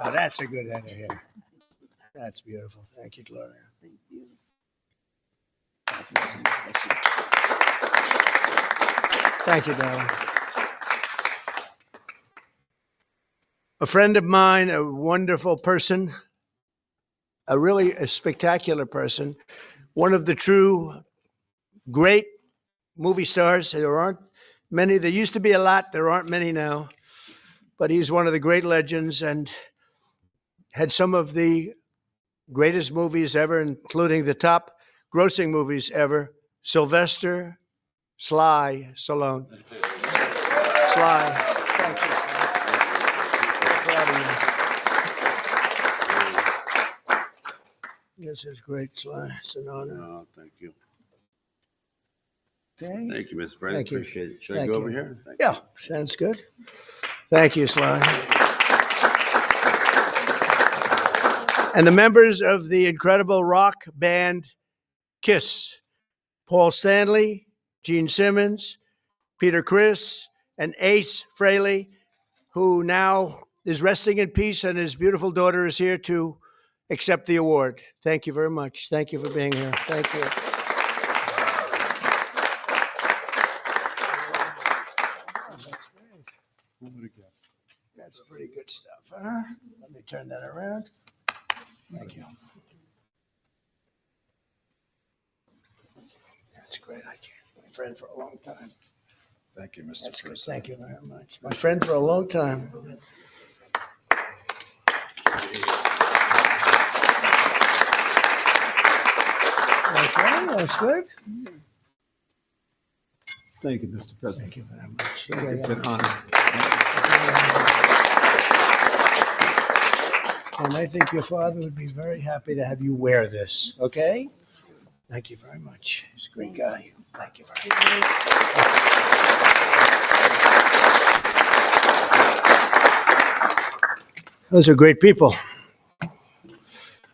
Oh, that's a good head of hair. That's beautiful. Thank you, Gloria. Thank you. Thank you, darling. A friend of mine, a wonderful person, a spectacular person, one of the true great movie stars. There aren't many. There used to be a lot. There aren't many now. But he's one of the great legends and had some of the greatest movies ever, including the top grossing movies ever. Sylvester Sly Stallone. Sly. Thank you. Proud of you. This is great, Sly. It's an honor. Oh, thank you. Okay. Thank you, Mr. President. Thank you. Appreciate it. Should I Thank go you. over here? Thank Yeah, sounds good. Thank you, Sly. And the members of the incredible rock band Kiss, Paul Stanley, Gene Simmons, Peter Criss, and Ace Frehley, who now is resting in peace, and his beautiful daughter is here to accept the award. Thank you very much. Thank you for being here. Thank you. That's pretty good stuff, huh? Let me turn that around. Thank you. That's great. I can't. My friend for a long time. Thank you, Mr. That's good. President. Thank you very much. My friend for a long time. Okay, that's good. Thank you, Mr. President. Thank you very much. It's an honor. And I think your father would be very happy to have you wear this, okay? Thank you very much. He's a great guy. Thank you very much. Those are great people.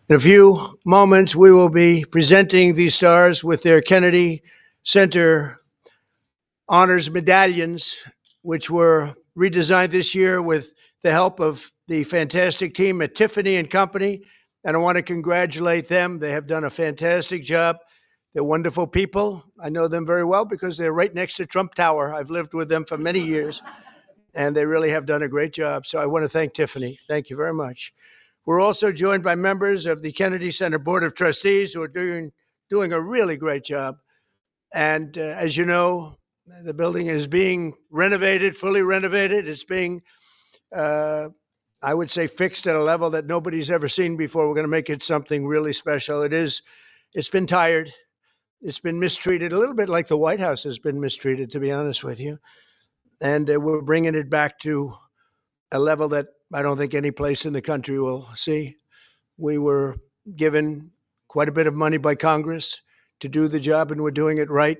In a few moments, we will be presenting these stars with their Kennedy Center honors medallions, which were redesigned this year with the help of the fantastic team at Tiffany and Company. And I want to congratulate them. They have done a fantastic job. They're wonderful people. I know them very well because they're right next to Trump Tower. I've lived with them for many years, and they really have done a great job. So I want to thank Tiffany. Thank you very much. We're also joined by members of the Kennedy Center Board of Trustees who are doing a really great job. And as you know, the building is being renovated, fully renovated. It's being, I would say, fixed at a level that nobody's ever seen before. We're going to make it something really special. It's been tired. It's been mistreated, a little bit like the White House has been mistreated, to be honest with you. And we're bringing it back to a level that I don't think any place in the country will see. We were given quite a bit of money by Congress to do the job, and we're doing it right.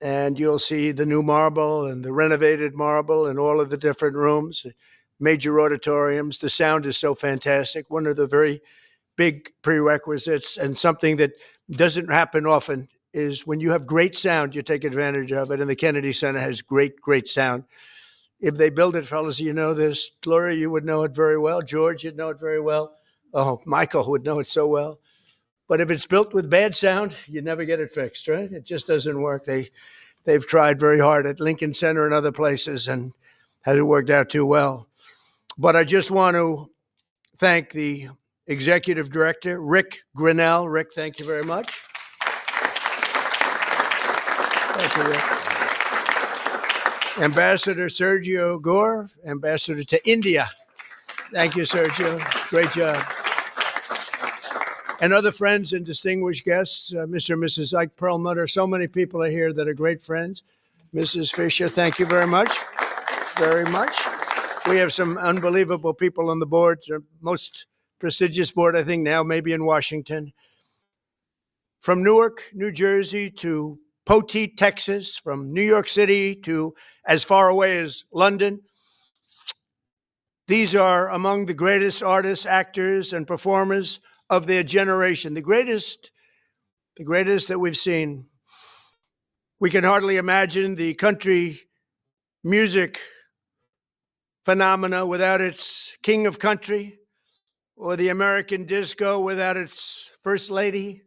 And you'll see the new marble and the renovated marble and all of the different rooms, major auditoriums. The sound is so fantastic. One of the very big prerequisites, and something that doesn't happen often, is when you have great sound, you take advantage of it. And the Kennedy Center has great, great sound. If they build it, fellas, you know this. Gloria, you would know it very well. George, you'd know it very well. Oh, Michael would know it so well. But if it's built with bad sound, you never get it fixed, right? It just doesn't work. They've tried very hard at Lincoln Center and other places and hasn't worked out too well. But I just want to thank the executive director, Rick Grinnell. Rick, thank you very much. Thank you, Rick. Ambassador Sergio Gore, ambassador to India. Thank you, Sergio. Great job. And other friends and distinguished guests, Mr. and Mrs. Ike Perlmutter. So many people are here that are great friends. Mrs. Fisher, thank you very much. Very much. We have some unbelievable people on the board, the most prestigious board, I think, now, maybe in Washington. From Newark, New Jersey to Poteet, Texas, from New York City to as far away as London. These are among the greatest artists, actors, and performers of their generation, the greatest that we've seen. We can hardly imagine the country music phenomena without its king of country, or the American disco without its first lady,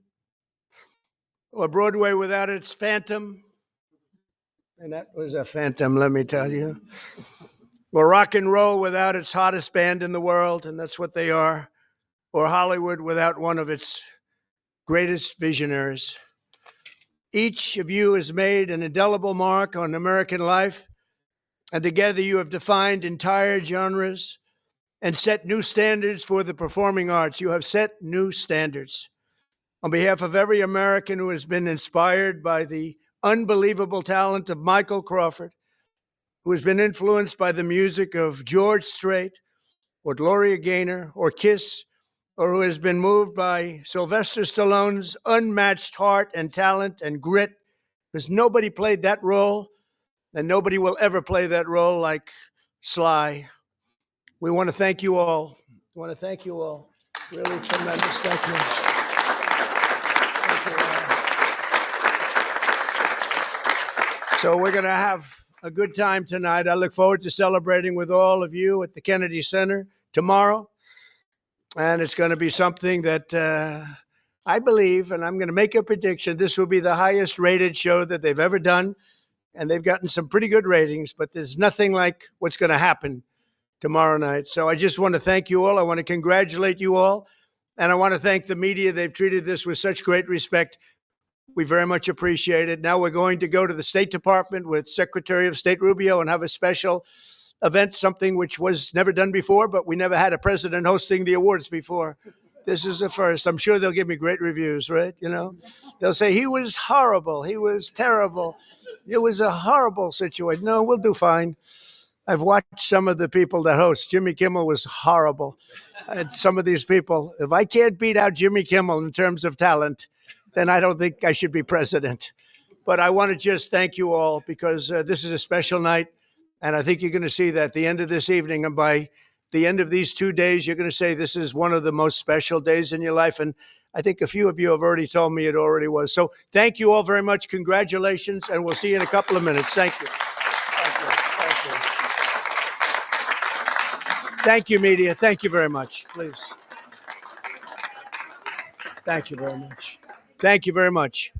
or Broadway without its phantom. And that was a phantom, let me tell you. Or rock and roll without its hottest band in the world, and that's what they are. Or Hollywood without one of its greatest visionaries. Each of you has made an indelible mark on American life, and together you have defined entire genres and set new standards for the performing arts. You have set new standards. On behalf of every American who has been inspired by the unbelievable talent of Michael Crawford, who has been influenced by the music of George Strait or Gloria Gaynor or Kiss, or who has been moved by Sylvester Stallone's unmatched heart and talent and grit, because nobody played that role and nobody will ever play that role like Sly. We want to thank you all. We want to thank you all. Really tremendous. Thank you. Thank you all. So we're going to have a good time tonight. I look forward to celebrating with all of you at the Kennedy Center tomorrow. And it's going to be something that I believe, and I'm going to make a prediction, this will be the highest rated show that they've ever done. And they've gotten some pretty good ratings, but there's nothing like what's going to happen tomorrow night. So I just want to thank you all. I want to congratulate you all. And I want to thank the media. They've treated this with such great respect. We very much appreciate it. Now we're going to go to the State Department with Secretary of State Rubio and have a special event, something which was never done before, but we never had a president hosting the awards before. This is the first. I'm sure they'll give me great reviews, right? You know, they'll say he was horrible. He was terrible. It was a horrible situation. No, we'll do fine. I've watched some of the people that host. Jimmy Kimmel was horrible. And some of these people, if I can't beat out Jimmy Kimmel in terms of talent, then I don't think I should be president. But I want to just thank you all because this is a special night. And I think you're going to see that at the end of this evening and by the end of these 2 days, you're going to say this is one of the most special days in your life. And I think a few of you have already told me it already was. So thank you all very much. Congratulations. And we'll see you in a couple of minutes. Thank you. Thank you. Thank you. Thank you, media. Thank you very much. Please. Thank you very much. Thank you very much.